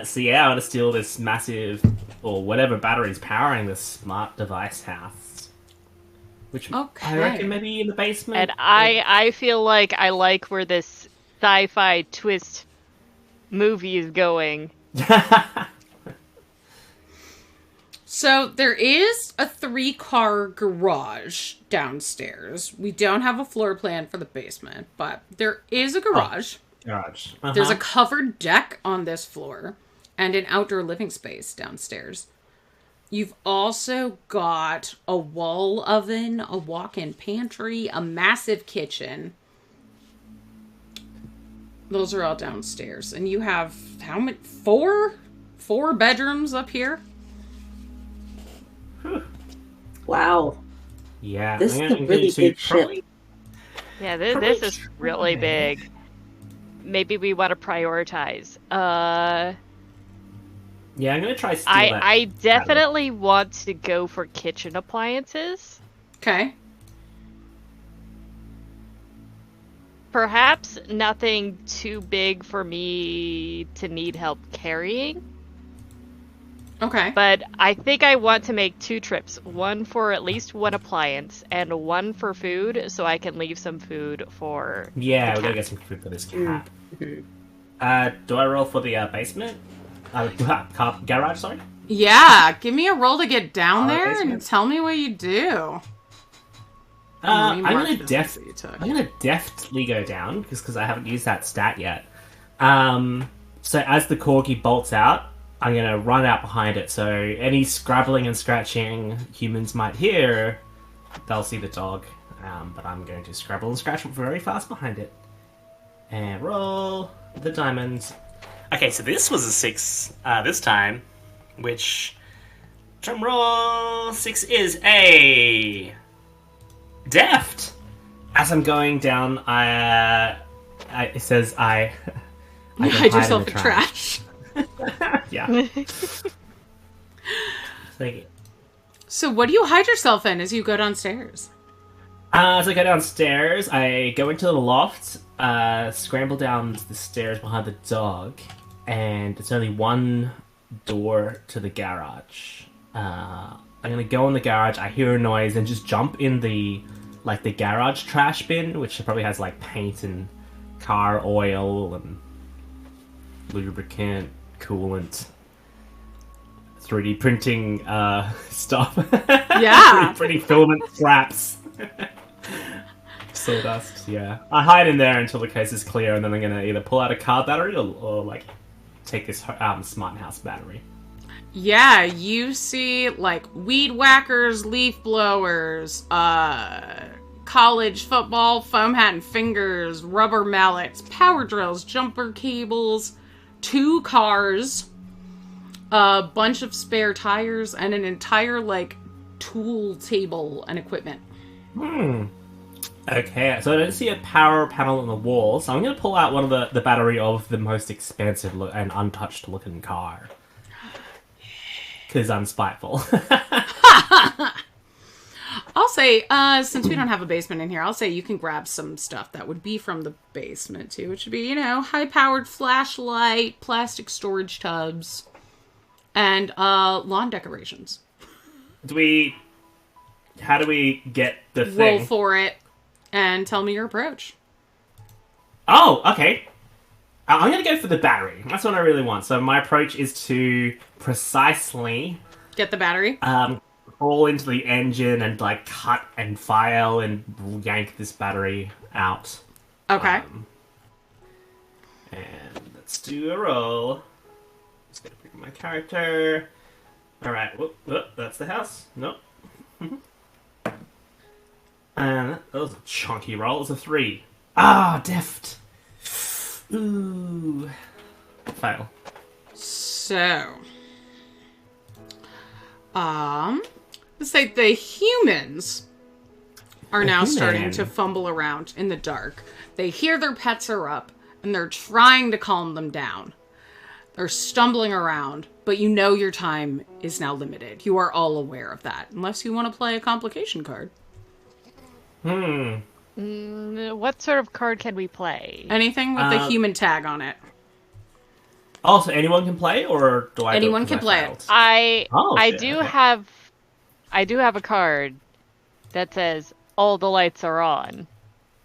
So yeah, I want to steal this massive, or whatever battery's powering this smart device house. Which Okay. I reckon maybe in the basement. And I feel like I like where this sci-fi twist movie is going. So there is a 3-car garage downstairs. We don't have a floor plan for the basement, but there is a garage. Garage. There's a covered deck on this floor and an outdoor living space downstairs. You've also got a wall oven, a walk-in pantry, a massive kitchen. Those are all downstairs. And you have, how many? Four bedrooms up here? Wow. Yeah. This is I'm a gonna really do big probably- ship. Yeah, this is really big. Maybe we want to prioritize. Yeah, I'm gonna try steal that. I definitely want to go for kitchen appliances. Okay. Perhaps nothing too big for me to need help carrying. Okay. But I think I want to make 2 trips. One for at least one appliance, and one for food, so I can leave some food for Yeah, the we gotta cat. get some food for this cat. Do I roll for the basement? Garage, sorry? Yeah, give me a roll to get down there basement. and tell me what you do. I'm Mark gonna the ones that you took. I'm gonna deftly go down because I haven't used that stat yet. So as the corgi bolts out, I'm gonna run out behind it. So any scrabbling and scratching humans might hear, they'll see the dog. But I'm going to scrabble and scratch very fast behind it. And roll the diamonds. Okay, so this was a 6 this time, which drum roll 6 is a deft. As I'm going down, it says I You hide yourself in trash. Yeah. Like, So what do you hide yourself in as you go downstairs? as I go downstairs, I go into the loft, scramble down the stairs behind the dog, and it's only one door to the garage. I'm gonna go in the garage, I hear a noise, and just jump in the garage trash bin, which probably has like paint and car oil and lubricant, coolant, 3D printing stuff. Yeah. 3D printing filament scraps. Sawdust, yeah. I hide in there until the case is clear, and then I'm gonna either pull out a car battery or like take this smart house battery. Yeah, you see like weed whackers, leaf blowers, college football, foam hat and fingers, rubber mallets, power drills, jumper cables, 2 cars, a bunch of spare tires, and an entire like tool table and equipment. Okay, so I don't see a power panel on the wall, so I'm going to pull out one of the battery of the most expensive and untouched looking car. Because I'm spiteful. I'll say, since we don't have a basement in here, I'll say you can grab some stuff that would be from the basement too, which would be, high-powered flashlight, plastic storage tubs, and lawn decorations. How do we get the thing? Roll for it and tell me your approach. Oh, okay. I'm going to go for the battery. That's what I really want. So my approach is to precisely Get the battery. crawl into the engine and like cut and file and yank this battery out. Okay. And let's do a roll. Just gonna pick my character. Alright, whoop, that's the house. Nope. And that was a chunky roll. It was a 3. Ah, deft. Ooh. Fail. So, let's say the humans are now starting to fumble around in the dark. They hear their pets are up, and they're trying to calm them down. They're stumbling around, but you know your time is now limited. You are all aware of that, unless you want to play a complication card. What sort of card can we play? Anything with the human tag on it. Oh, so anyone can play, or do I? Anyone can play it. I do have a card that says all the lights are on.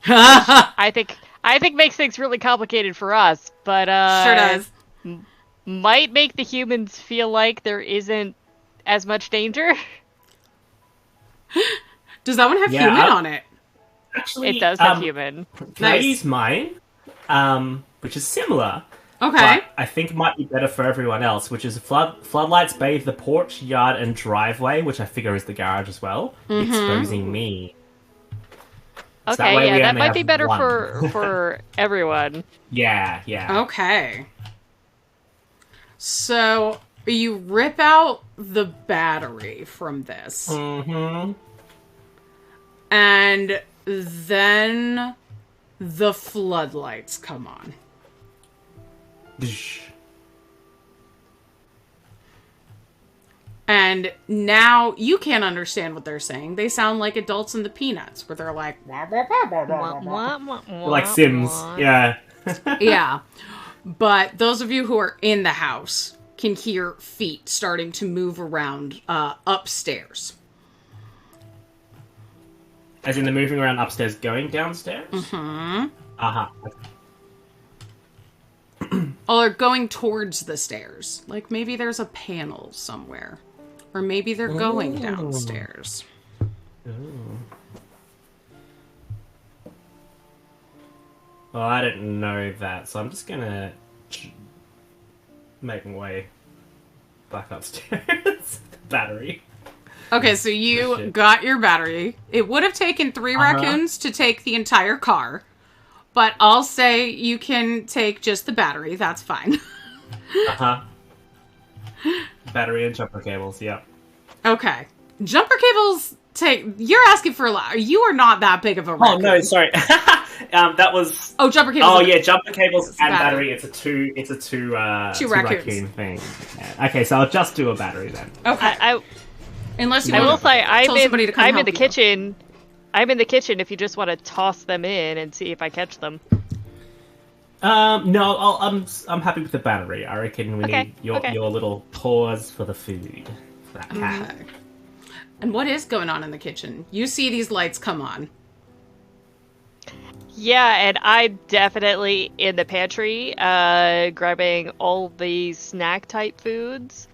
I think makes things really complicated for us, but Sure does. Might make the humans feel like there isn't as much danger. Does that one have human on it? Actually, It does have human. Can I use mine? Which is similar. Okay. But I think might be better for everyone else, which is floodlights bathe the porch, yard, and driveway, which I figure is the garage as well, exposing me. So Okay, we that only might have be better one. for everyone. Yeah. Okay. So, you rip out the battery from this. Mm-hmm. And then the floodlights come on. And now you can't understand what they're saying. They sound like adults in the Peanuts, where they're like... Like Sims, yeah. Yeah. But those of you who are in the house can hear feet starting to move around upstairs. As in the moving around upstairs, going downstairs? Mm-hmm. Uh-huh. Oh, they're going towards the stairs. Like, maybe there's a panel somewhere. Or maybe they're going downstairs. Well, I didn't know that, so I'm just gonna make my way back upstairs. Battery. Okay, so you got your battery. It would have taken 3 raccoons to take the entire car. But I'll say you can take just the battery. That's fine. Uh-huh. Battery and jumper cables, yeah. Okay. Jumper cables take... You're asking for a lot. You are not that big of a raccoon. Oh, no, sorry. That was. Oh, jumper cables. Oh yeah, jumper cables It's and battery. battery. It's a two raccoons. raccoon thing. Yeah. Okay, so I'll just do a battery then. Okay. Unless you I will want say to tell somebody to come I'm help in the you. kitchen. I'm in the kitchen if you just want to toss them in and see if I catch them. No, I'm happy with the battery. I reckon we Okay, need your okay. little pause for the food. For that cat. Okay. And what is going on in the kitchen? You see these lights come on. Yeah, and I'm definitely in the pantry, grabbing all the snack type foods.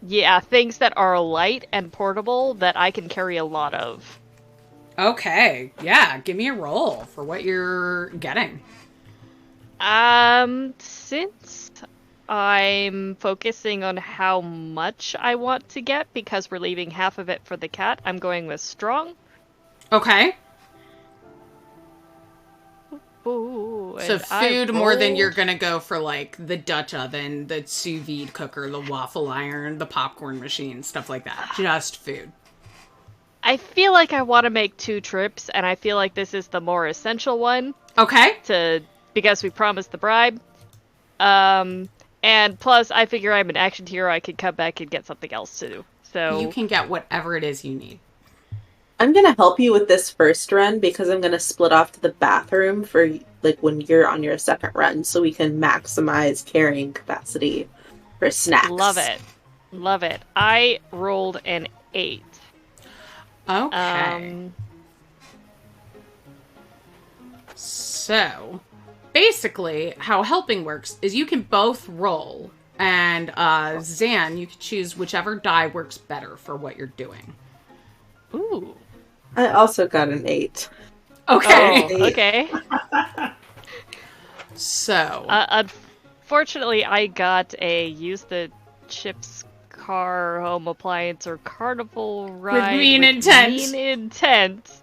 Yeah, things that are light and portable that I can carry a lot of. Okay. Yeah, give me a roll for what you're getting. Since I'm focusing on how much I want to get because we're leaving half of it for the cat, I'm going with strong. Okay. Ooh, So and I food more than rolled- you're gonna go for like the Dutch oven, the sous vide cooker, the waffle iron, the popcorn machine, stuff like that. Just food. I feel like I want to make 2 trips, and I feel like this is the more essential one Okay. because we promised the bribe. And plus, I figure I'm an action hero. I could come back and get something else to do. So You can get whatever it is you need. I'm gonna help you with this first run because I'm gonna split off to the bathroom for like when you're on your second run, so we can maximize carrying capacity for snacks. love it, love it. I rolled an 8. Okay. So, basically, how helping works is you can both roll, and Zan, you can choose whichever die works better for what you're doing. Ooh. I also got an 8. Okay. Oh, okay. So, Unfortunately, I got a use the chips car, home appliance, or carnival ride mean intent. mean intent.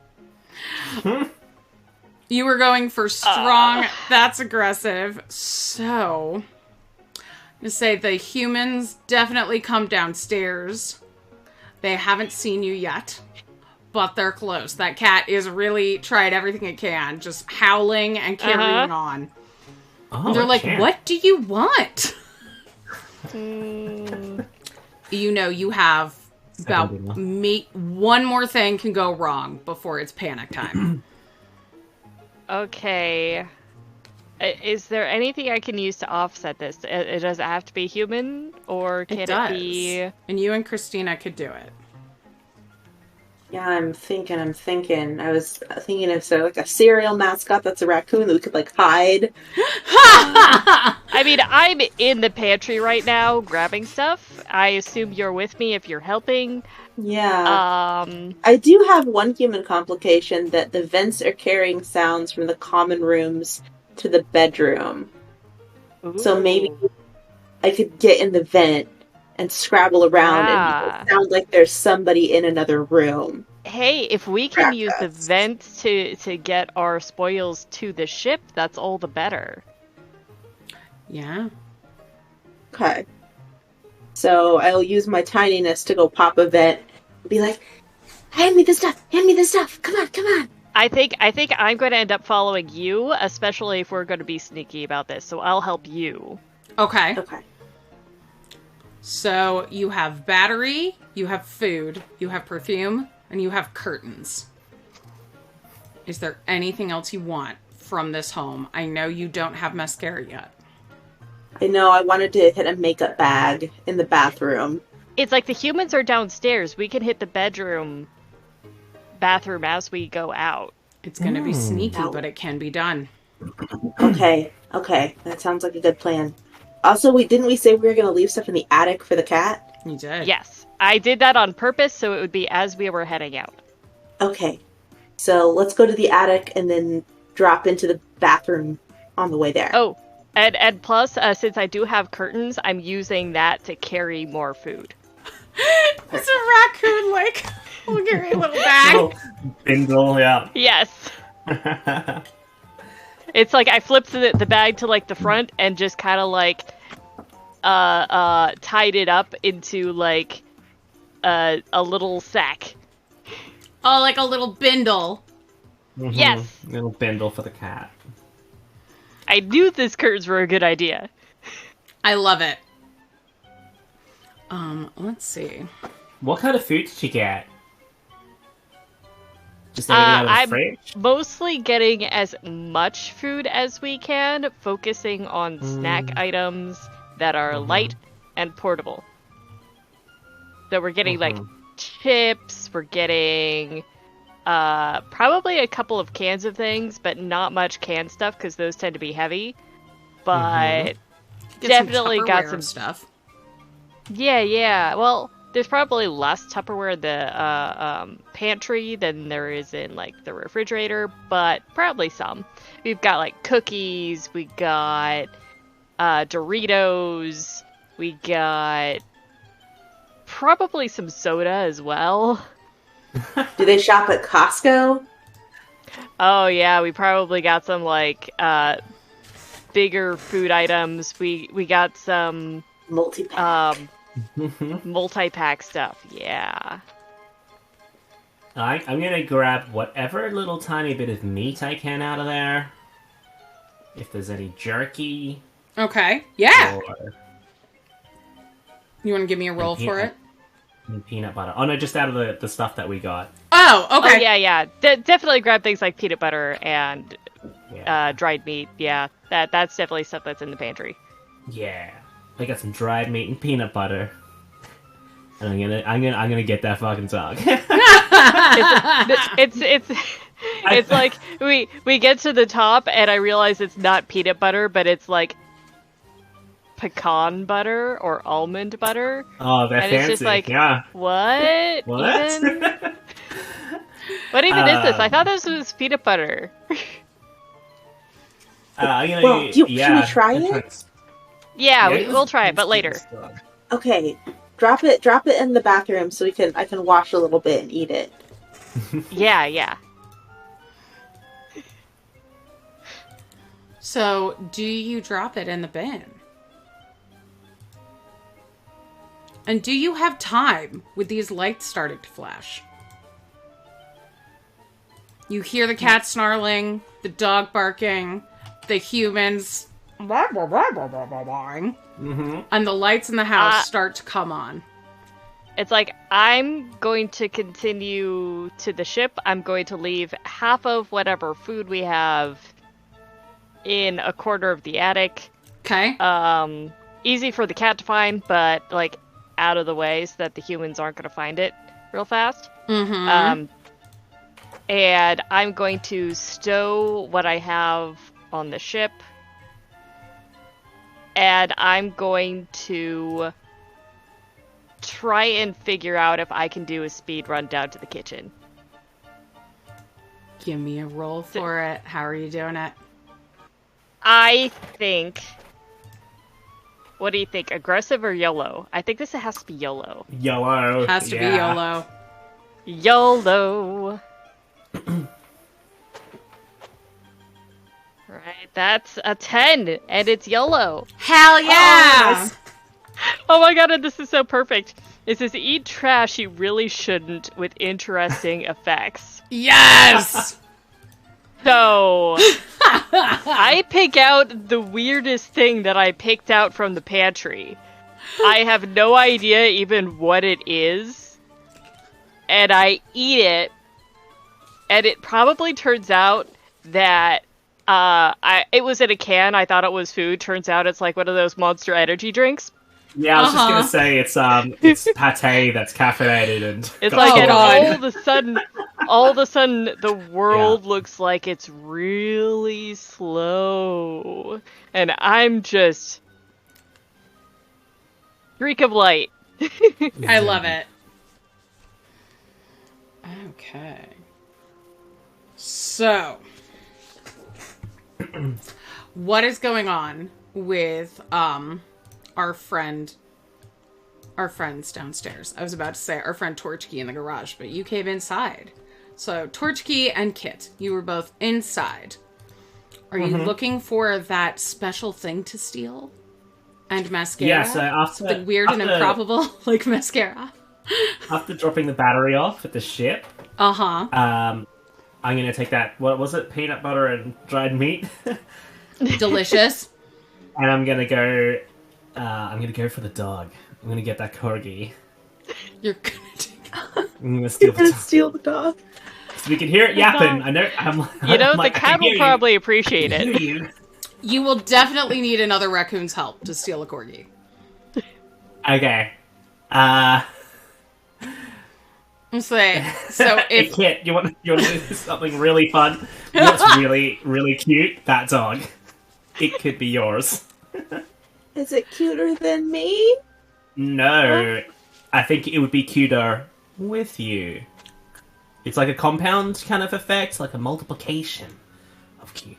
you were going for strong. That's aggressive. So, to say the humans definitely come downstairs. They haven't seen you yet, but they're close. That cat is really tried everything it can, just howling and carrying on. Oh, They're like, champ. what do you want? You know, you have about one more thing can go wrong before it's panic time. Okay. Is there anything I can use to offset this? Does it have to be human, or can It it, does. be... And you and Christina could do it. Yeah, I'm thinking. I was thinking of sort of like a cereal mascot that's a raccoon that we could like hide. I mean, I'm in the pantry right now grabbing stuff. I assume you're with me if you're helping. Yeah. I do have one human complication that the vents are carrying sounds from the common rooms to the bedroom. So maybe I could get in the vent and scrabble around and make it sound like there's somebody in another room. Hey, if we can use the vent to get our spoils to the ship, that's all the better. Yeah. Okay. So I'll use my tininess to go pop a vent and be like, hand me the stuff, come on. I think I'm going to end up following you, especially if we're going to be sneaky about this, so I'll help you. Okay. Okay. So you have battery, you have food, you have perfume, and you have curtains. Is there anything else you want from this home? I know you don't have mascara yet. I know I wanted to hit a makeup bag in the bathroom. It's like the humans are downstairs. We can hit the bathroom as we go out. It's going to be sneaky, but it can be done. Okay, that sounds like a good plan. Also, didn't we say we were going to leave stuff in the attic for the cat? You did. Yes, I did that on purpose, so it would be as we were heading out. Okay, so let's go to the attic and then drop into the bathroom on the way there. Oh, and plus, since I do have curtains, I'm using that to carry more food. It's a raccoon, like, we'll carry a little bag. Little bindle, yeah. Yes. It's like I flipped the bag to like the front and just kind of like tied it up into like a little sack. Oh, like a little bindle. Yes! Little bindle for the cat. I knew this curtains were a good idea. I love it. Let's see. What kind of food did you get? Just anything out of the I'm fridge? mostly getting as much food as we can, focusing on snack items that are light and portable. So we're getting like chips, we're getting probably a couple of cans of things, but not much canned stuff because those tend to be heavy. But Get definitely some got Tupperware some stuff. Yeah. Well, there's probably less Tupperware in the pantry than there is in like the refrigerator, but probably some. We've got like cookies, we got Doritos, we got probably some soda as well. Do they shop at Costco? Oh yeah, we probably got some like bigger food items. We got some Multi-pack. multi-pack stuff. Yeah. I'm gonna grab whatever little tiny bit of meat I can out of there. If there's any jerky. Okay. Yeah. Or You want to give me a roll for it? peanut butter. Oh no, just out of the stuff that we got. Oh, okay. Oh yeah. Definitely grab things like peanut butter and Yeah. dried meat. Yeah, that's definitely stuff that's in the pantry. Yeah. I got some dried meat and peanut butter. And I'm gonna get that fucking dog. It's like we get to the top and I realize it's not peanut butter, but it's like pecan butter or almond butter. Oh, they're And fancy. it's just like, yeah. What? What? Even? What even is this? I thought this was peanut butter. I'm gonna, Well, should we try it? Yeah, we'll try it, but later. Okay, drop it in the bathroom so I can wash a little bit and eat it. Yeah. So, do you drop it in the bin? And do you have time with these lights starting to flash? You hear the cat snarling, the dog barking, the humans and the lights in the house start to come on. It's like, I'm going to continue to the ship. I'm going to leave half of whatever food we have in a corner of the attic. Okay. Easy for the cat to find, but like out of the way so that the humans aren't going to find it real fast. Mm-hmm. And I'm going to stow what I have on the ship. And I'm going to try and figure out if I can do a speed run down to the kitchen. Give me a roll for it. How are you doing it? I think... What do you think? Aggressive or YOLO? I think this has to be YOLO. YOLO. Has to be YOLO. YOLO! Right, that's a 10, and it's YOLO. Hell yeah! Oh my god, and this is so perfect. It says, eat trash you really shouldn't with interesting effects. Yes! So, I pick out the weirdest thing that I picked out from the pantry. I have no idea even what it is. And I eat it. And it probably turns out that it was in a can. I thought it was food. Turns out it's like one of those Monster Energy drinks. Yeah, I was just gonna say it's pate that's caffeinated and It's got like, and chloride. all of a sudden, the world looks like it's really slow, and I'm just streak of light. I love it. Okay. So, what is going on with our friends downstairs? I was about to say our friend Torchkey in the garage, but you came inside. So Torchkey and Kit, you were both inside. Are you looking for that special thing to steal? And mascara? Yeah, so after something weird and improbable like mascara. After dropping the battery off at the ship, Uh-huh. I'm gonna take that. What was it? Peanut butter and dried meat. Delicious. And I'm gonna go. I'm gonna go for the dog. I'm gonna get that corgi. You're gonna take. I'm gonna steal the Gonna dog. steal the dog. So we can hear it yapping. I know. You know, I'm like, the I can cat will hear probably you. appreciate I can it. hear you. You will definitely need another raccoon's help to steal a corgi. Okay. So Hey, if Kit, you want to do something really fun? You know what's really, really cute? That dog. It could be yours. Is it cuter than me? No. I think it would be cuter with you. It's like a compound kind of effect, like a multiplication of cute.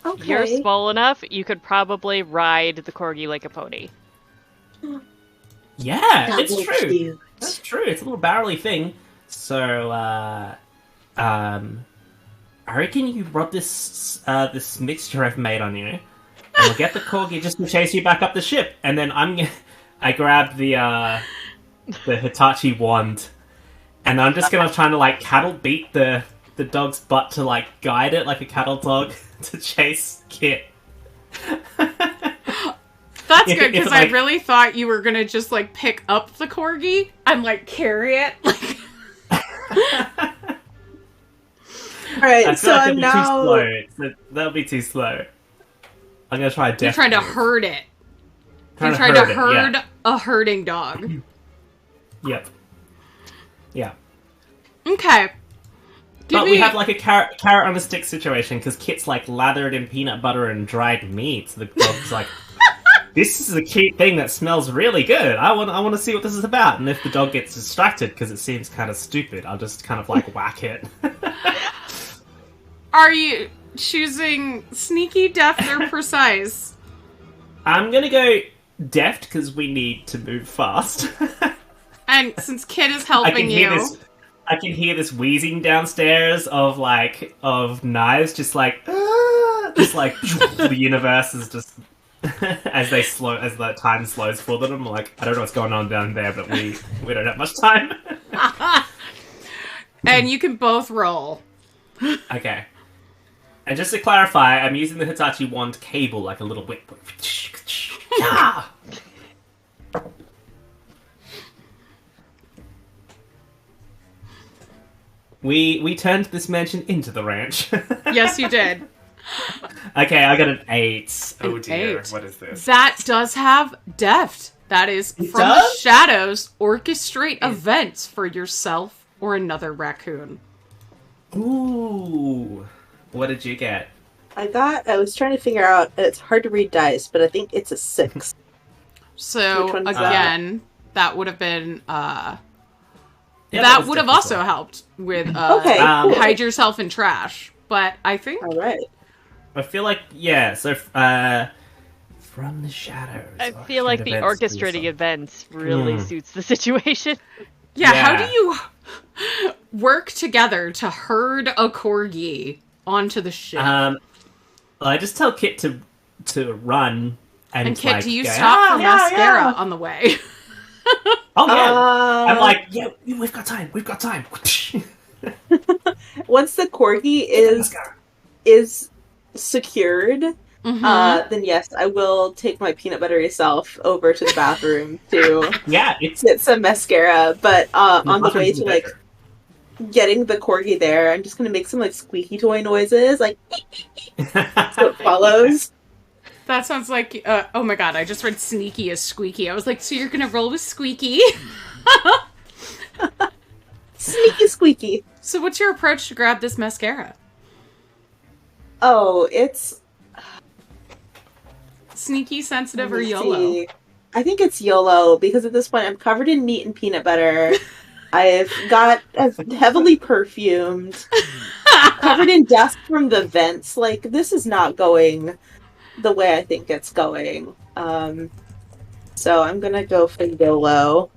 Okay. You're small enough, you could probably ride the corgi like a pony. Yeah, it's Double true. cute. That's true. It's a little barrely thing. So, I reckon you rub this this mixture I've made on you, and we'll get the corgi just to chase you back up the ship. And then I grab the Hitachi wand, and I'm just gonna try to like cattle beat the dog's butt to like guide it like a cattle dog to chase Kit. that's good, because I like- really thought you were gonna just like pick up the corgi and like carry it. Like, All right, I feel so like I'm it'll be now. too slow. That'll be too slow. I'm gonna try. you're trying to herd it. You're trying to herd a herding dog. Yep. Yeah. Okay. But we have like a carrot on a stick situation because Kit's like lathered in peanut butter and dried meat. So the dog's like, "This is a cute thing that smells really good. I want to see what this is about." And if the dog gets distracted because it seems kind of stupid, I'll just kind of like whack it. Are you choosing sneaky, deft, or precise? I'm gonna go deft because we need to move fast. And since Kit is helping you, I can hear this wheezing downstairs of knives, just like the universe is just as the time slows for them. I'm like, I don't know what's going on down there, but we don't have much time. and you can both roll. Okay. And just to clarify, I'm using the Hitachi wand cable like a little whip. Yeah! We turned this mansion into the ranch. Yes, you did. Okay, I got an 8. Oh An dear, 8. what is this? That does have deft. That is from the does? shadows. Orchestrate events for yourself or another raccoon. Ooh. What did you get? I was trying to figure out, it's hard to read dice, but I think it's a 6. So Which one's again, that would have been Yeah, that was would have definitely also helped with Okay, cool. hide yourself in trash. But I think All right. I feel like, yeah, so from the shadows. I feel like the orchestrating events really suits the situation. yeah, how Yeah. do you work together to herd a corgi onto the ship? Well, I just tell Kit to run and Kit, like, do you go, stop for yeah, mascara yeah." on the way? Oh yeah. I'm Uh, like, yeah, we've got time. Once the corgi Mascara. is secured, Mhm. then yes, I will take my peanut buttery self over to the bathroom to Yeah, it's get some mascara. But on the way to like better. getting the corgi there, I'm just gonna make some like squeaky toy noises, like so it follows. That sounds like, oh my god, I just read sneaky as squeaky. I was like, so you're gonna roll with squeaky? Sneaky squeaky. So what's your approach to grab this mascara? Oh, it's Sneaky, sensitive, or let me YOLO? see. I think it's YOLO because at this point I'm covered in meat and peanut butter. I'm heavily perfumed, covered in dust from the vents. Like, this is not going the way I think it's going. So I'm gonna go for YOLO.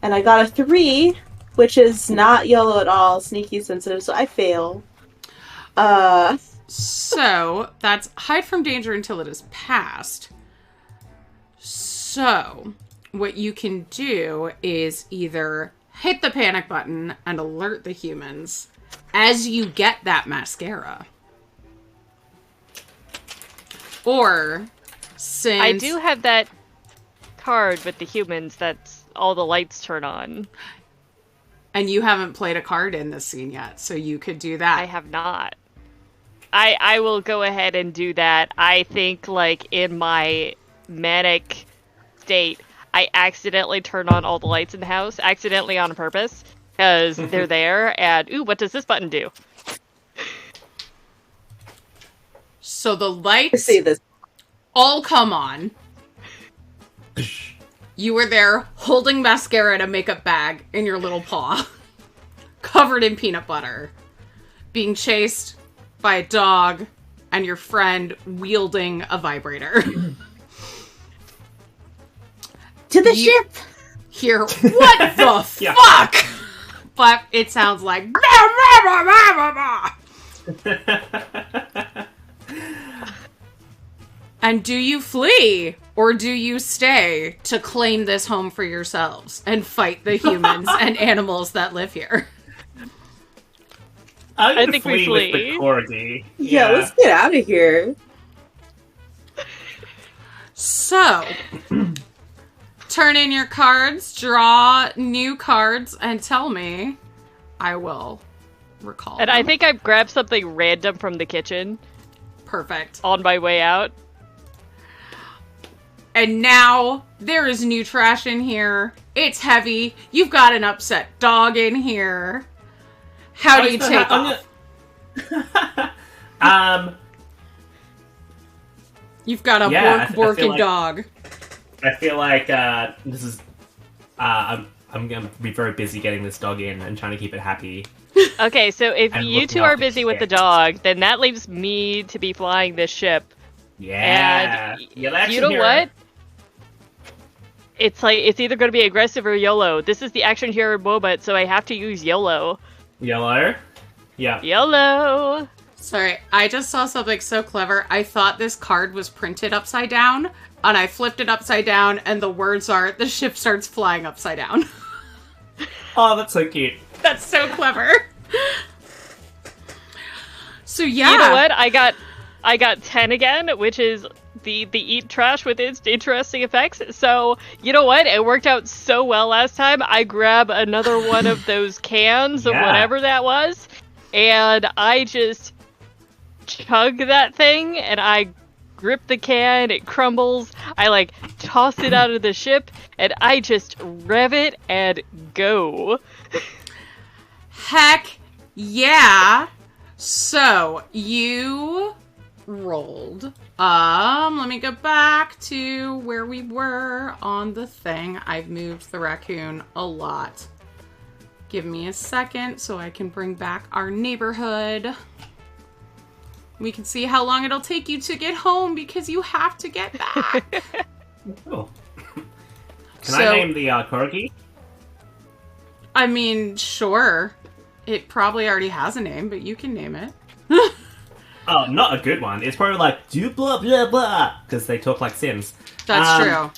And I got a 3, which is not YOLO at all, sneaky sensitive, so I fail. So, that's hide from danger until it is past. So, what you can do is either hit the panic button and alert the humans, as you get that mascara. Or, since... I do have that card with the humans that's all the lights turn on. And you haven't played a card in this scene yet, so you could do that. I have not. I will go ahead and do that. I think, like, in my manic state, I accidentally turn on all the lights in the house, accidentally on purpose, because they're there, and, ooh, what does this button do? So the I lights see this. all come on. You were there holding mascara in a makeup bag in your little paw, covered in peanut butter, being chased by a dog and your friend wielding a vibrator. To the ship! Hear, what the Yeah. fuck? But it sounds like... And do you flee, or do you stay to claim this home for yourselves and fight the humans and animals that live here? I think we flee with the flee. corgi. Yeah, let's get out of here. So, turn in your cards, draw new cards, and tell me. I will recall And them. I think I grabbed something random from the kitchen Perfect. on my way out. And now, there is new trash in here. It's heavy. You've got an upset dog in here. How do you take off? You've got a Yeah, I feel borking like- dog. I feel like this is. I'm gonna be very busy getting this dog in and trying to keep it happy. Okay, so if And you looking two are after busy with the shit. dog, then that leaves me to be flying this ship. Yeah. And You're the action you know hero. what? It's like, it's either going to be aggressive or YOLO. This is the action hero moment, so I have to use YOLO. Yellow. Yeah. YOLO! Sorry, I just saw something so clever. I thought this card was printed upside down, and I flipped it upside down, and the words are, the ship starts flying upside down. Oh, that's so cute. That's so clever. So yeah. You know what? I got 10 again, which is the eat trash with its interesting effects. So, you know what? It worked out so well last time. I grab another one of those cans of Yeah. whatever that was, and I just chug that thing, and I grip the can, it crumbles, I like toss it out of the ship, and I just rev it and go. Heck yeah. So, you rolled. Let me go back to where we were on the thing. I've moved the raccoon a lot. Give me a second so I can bring back our neighborhood. We can see how long it'll take you to get home because you have to get back. Cool. Can So- I name the corgi? I mean, sure. It probably already has a name, but you can name it. Oh, not a good one. It's probably like do blah blah blah because they talk like Sims. That's true.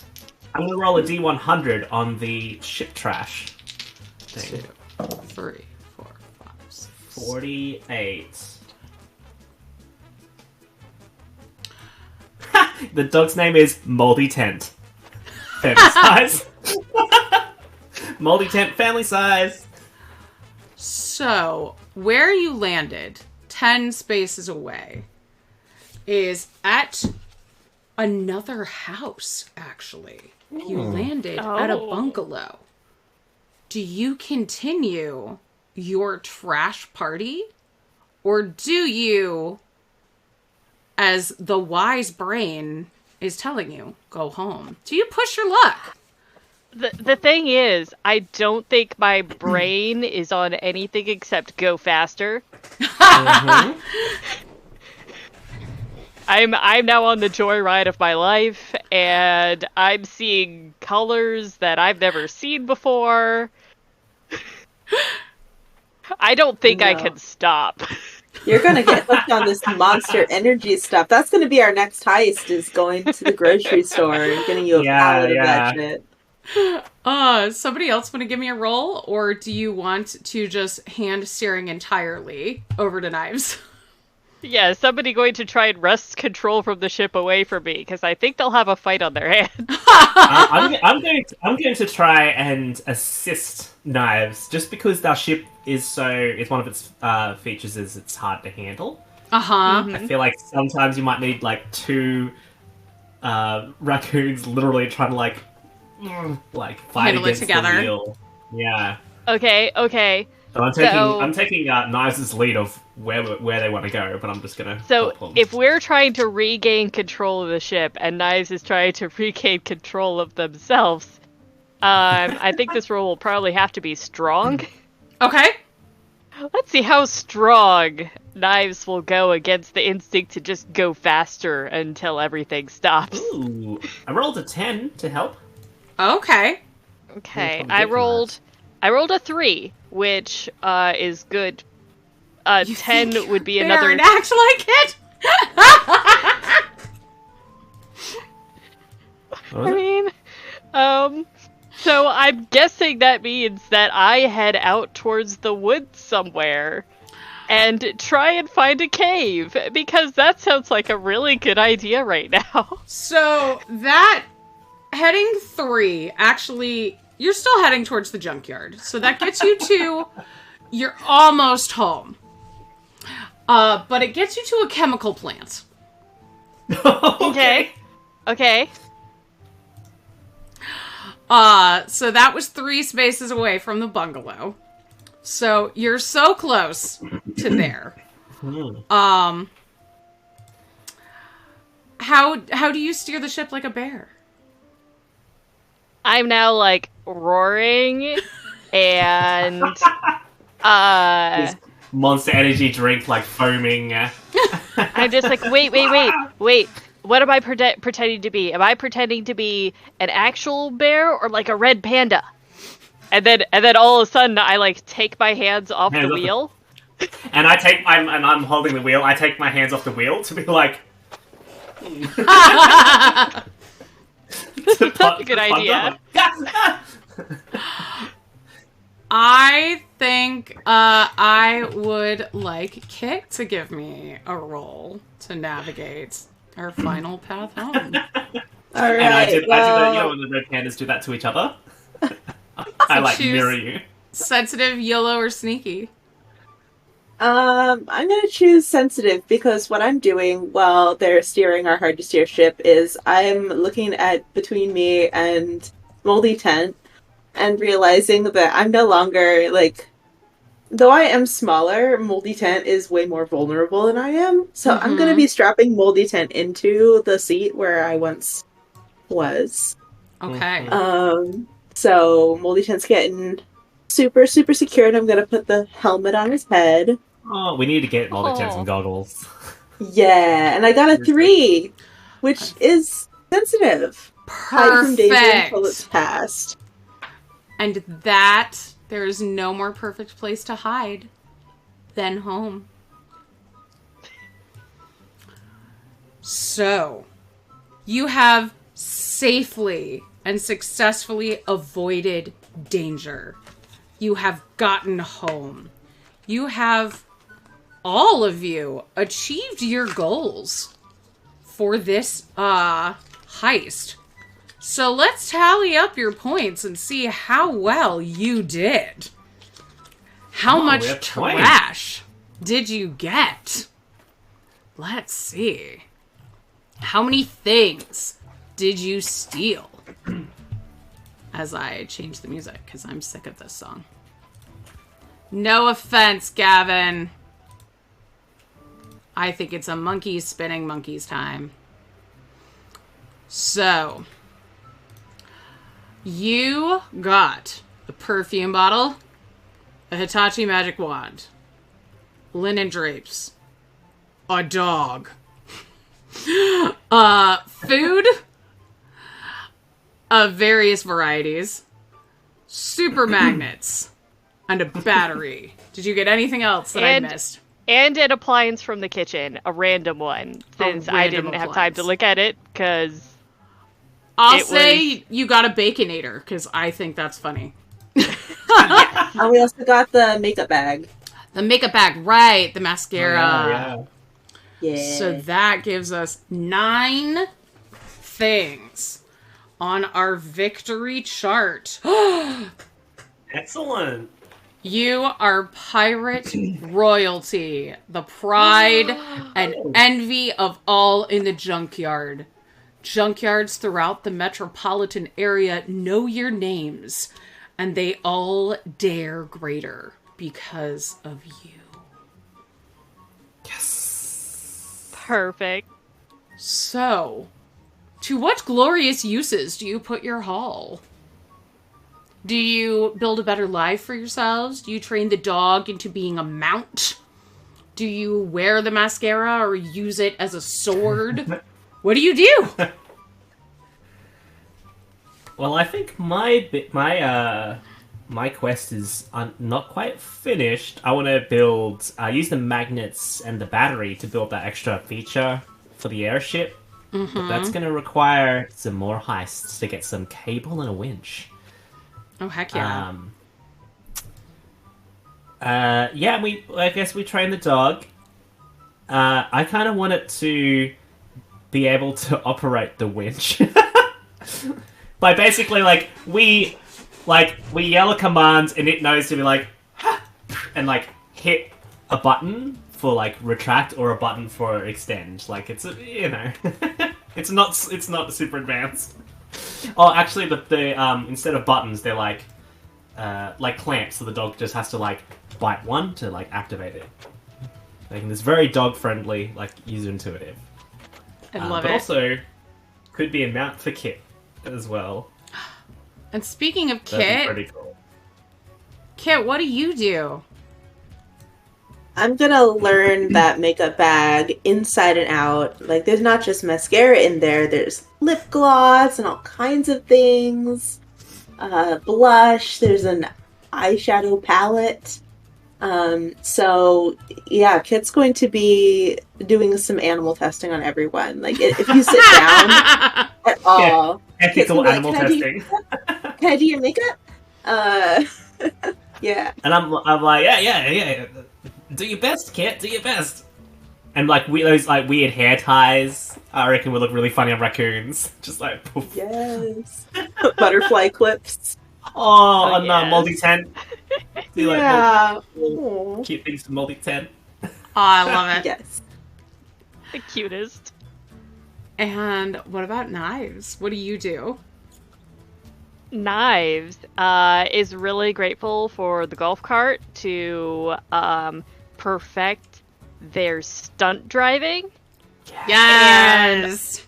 I'm gonna roll a D100 on the ship trash thing. 2, 3, 4, 5, 6. 48. The dog's name is Moldy Tent. Family size. Moldy Tent, family size. So, where you landed, 10 spaces away, is at another house, actually. You landed at a Oh. bungalow. Do you continue your trash party? Or do you, as the wise brain is telling you, go home? Do you push your luck? The thing is, I don't think my brain is on anything except go faster. I'm now on the joyride of my life, and I'm seeing colors that I've never seen before. I don't think I No. can stop. You're gonna get hooked on this monster energy stuff. That's gonna be our next heist, is going to the grocery store and getting you a Yeah, pallet of yeah. that shit. Somebody else want to give me a roll, or do you want to just hand steering entirely over to Knives? Yeah, somebody going to try and wrest control from the ship away from me, because I think they'll have a fight on their hands. I'm going to try and assist Knives, just because our ship is one of its features is it's hard to handle. I feel like sometimes you might need like two raccoons literally trying to like fight handle against it together. the wheel. Yeah. Okay. So I'm taking Knives' lead of where they want to go, but I'm just gonna. So help them. if we're trying to regain control of the ship and Knives is trying to regain control of themselves, I think this roll will probably have to be strong. Okay. Let's see how strong Knives will go against the instinct to just go faster until everything stops. Ooh, I rolled a 10 to help. Okay. Okay, I'm I good for rolled a 3, which is good. 10 would be another. And act like it. What was it? So I'm guessing that means that I head out towards the woods somewhere and try and find a cave, because that sounds like a really good idea right now. So that heading 3, actually, you're still heading towards the junkyard. So that gets you to, you're almost home. But it gets you to a chemical plant. Okay. So that was 3 spaces away from the bungalow. So you're so close to there. How do you steer the ship like a bear? I'm now like roaring and Monster energy drink like foaming. I'm just like, wait. What am I pretending to be? Am I pretending to be an actual bear or like a red panda? And then all of a sudden I like take my hands off the wheel. And I'm holding the wheel. I take my hands off the wheel to be like. Good idea. I think I would like Kit to give me a roll to navigate our final path home. All right. And I did that. You know when the red pandas do that to each other? I like choose mirror you. Sensitive, YOLO, or sneaky? I'm gonna choose sensitive, because what I'm doing while they're steering our hard to steer ship is I'm looking at between me and Moldy Tent and realizing that I'm no longer like, though I am smaller, Moldy Tent is way more vulnerable than I am. So I'm gonna be strapping Moldy Tent into the seat where I once was. Okay. So Moldy Tent's getting super secure, and I'm gonna put the helmet on his head. Oh, we need to get all the tents and goggles. Yeah, and I got a 3, which is sensitive. Hide from danger until it's past. And that, there is no more perfect place to hide than home. So, you have safely and successfully avoided danger. You have gotten home. You have, all of you, achieved your goals for this heist. So let's tally up your points and see how well you did. How much trash did you get? Let's see. How many things did you steal? As I change the music, because I'm sick of this song. No offense, Gavin. I think it's a monkey spinning monkeys time. So, you got a perfume bottle, a Hitachi magic wand, linen drapes, a dog, food of various varieties, super magnets, and a battery. Did you get anything else that I missed? And an appliance from the kitchen, a random one, since I didn't have time to look at it, because I'll It say you got a Baconator, because I think that's funny. And we also got the makeup bag. The makeup bag, right, the mascara. yeah. Yeah. So that gives us 9 things on our victory chart. Excellent. You are pirate royalty, the pride and envy of all in the junkyard. Junkyards throughout the metropolitan area know your names, and they all dare greater because of you. Perfect. So, to what glorious uses do you put your haul? Do you build a better life for yourselves? Do you train the dog into being a mount? Do you wear the mascara or use it as a sword? What do you do? Well, I think my quest is not quite finished. I want to build, use the magnets and the battery to build that extra feature for the airship. But that's going to require some more heists to get some cable and a winch. Oh, heck yeah. I guess we train the dog. I kind of want it to be able to operate the winch. By basically, we yell a command and it knows to be like, and hit a button for retract or a button for extend. It's it's not super advanced. Oh, actually, the instead of buttons, they're like clamps, so the dog just has to bite one to activate it. It's very dog friendly, user intuitive. I love but it. also could be a mount for Kit as well. And speaking of That'd be Kit, pretty cool. Kit, what do you do? I'm gonna learn that makeup bag inside and out. There's not just mascara in there. There's lip gloss and all kinds of things. Blush. There's an eyeshadow palette. So yeah, Kit's going to be doing some animal testing on everyone. If you sit down at all, Ethical animal testing. Can I do your makeup? Yeah. And I'm like, yeah. Do your best, Kit. Do your best. And those weird hair ties, I reckon would look really funny on raccoons. Just poof. Yes. Butterfly clips. Oh, on yes. moldy tent. Do Yeah. cute things from moldy tent. Oh, I love it. Yes. The cutest. And what about Knives? What do you do? Knives is really grateful for the golf cart to perfect their stunt driving. Yes!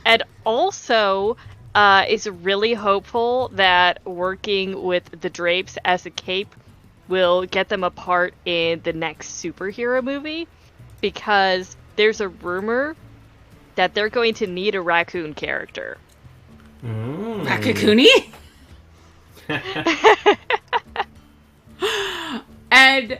And also is really hopeful that working with the drapes as a cape will get them a part in the next superhero movie, because there's a rumor that they're going to need a raccoon character. Raccoony? And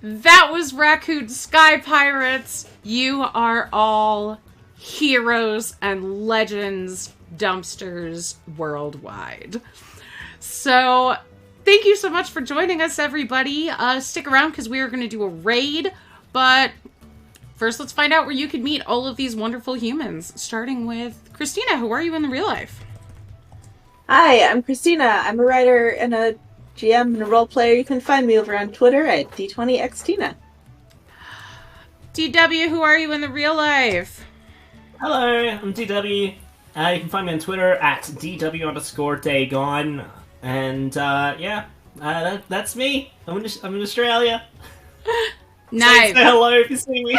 that was Raccoon Sky Pirates. You are all heroes and legends, dumpsters worldwide. So, thank you so much for joining us, everybody. Stick around because we are going to do a raid, but first let's find out where you can meet all of these wonderful humans, starting with Christina. Who are you in the real life? Hi, I'm Christina. I'm a writer and a GM and a role player. You can find me over on Twitter at D20XTina. DW, who are you in the real life? Hello, I'm DW. You can find me on Twitter at DW_Dagon. And that's me. I'm in Australia. Knives. Say hello if you see me.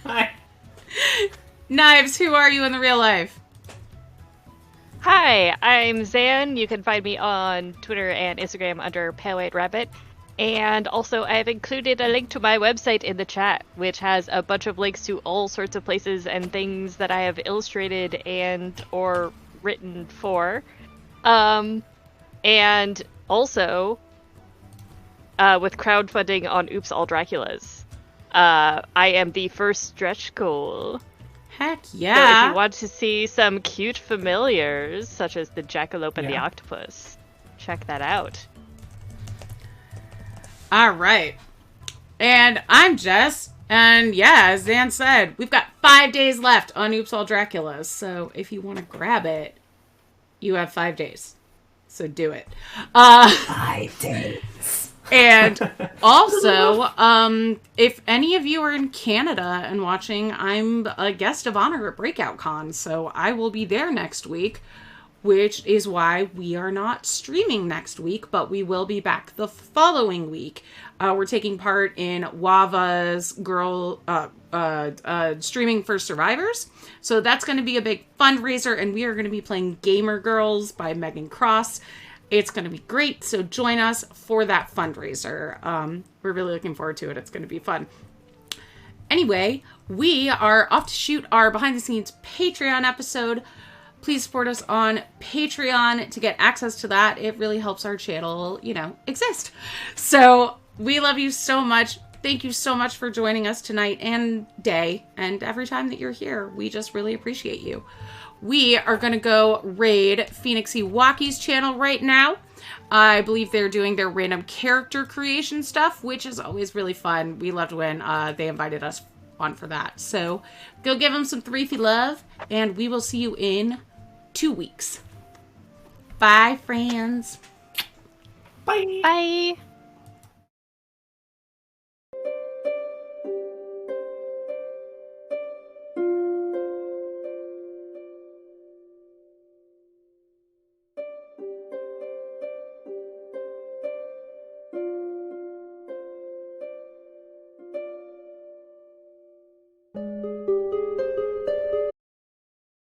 Hi. Knives, who are you in the real life? Hi, I'm Zan. You can find me on Twitter and Instagram under Pale White Rabbit. And also, I have included a link to my website in the chat, which has a bunch of links to all sorts of places and things that I have illustrated and or written for. And also, with crowdfunding on Oops All Draculas, I am the first stretch goal. Heck So if yeah. you want to see some cute familiars, such as the jackalope and the Yeah. octopus, check that out. All right. And I'm Jess. And yeah, as Dan said, we've got 5 days left on Oops All Draculas. So if you want to grab it, you have 5 days. So do it. 5 days. And also, if any of you are in Canada and watching, I'm a guest of honor at Breakout Con, so I will be there next week, which is why we are not streaming next week, but we will be back the following week. We're taking part in Wava's streaming for survivors, so that's going to be a big fundraiser, and we are going to be playing Gamer Girls by Megan Cross. It's going to be great, so join us for that fundraiser. We're really looking forward to it. It's going to be fun. Anyway, we are off to shoot our behind-the-scenes Patreon episode. Please support us on Patreon to get access to that. It really helps our channel, exist. So we love you so much. Thank you so much for joining us tonight and day, and every time that you're here. We just really appreciate you. We are going to go raid Phoenix Iwaki's channel right now. I believe they're doing their random character creation stuff, which is always really fun. We loved when they invited us on for that. So go give them some Threefy love, and we will see you in 2 weeks. Bye, friends. Bye. Bye!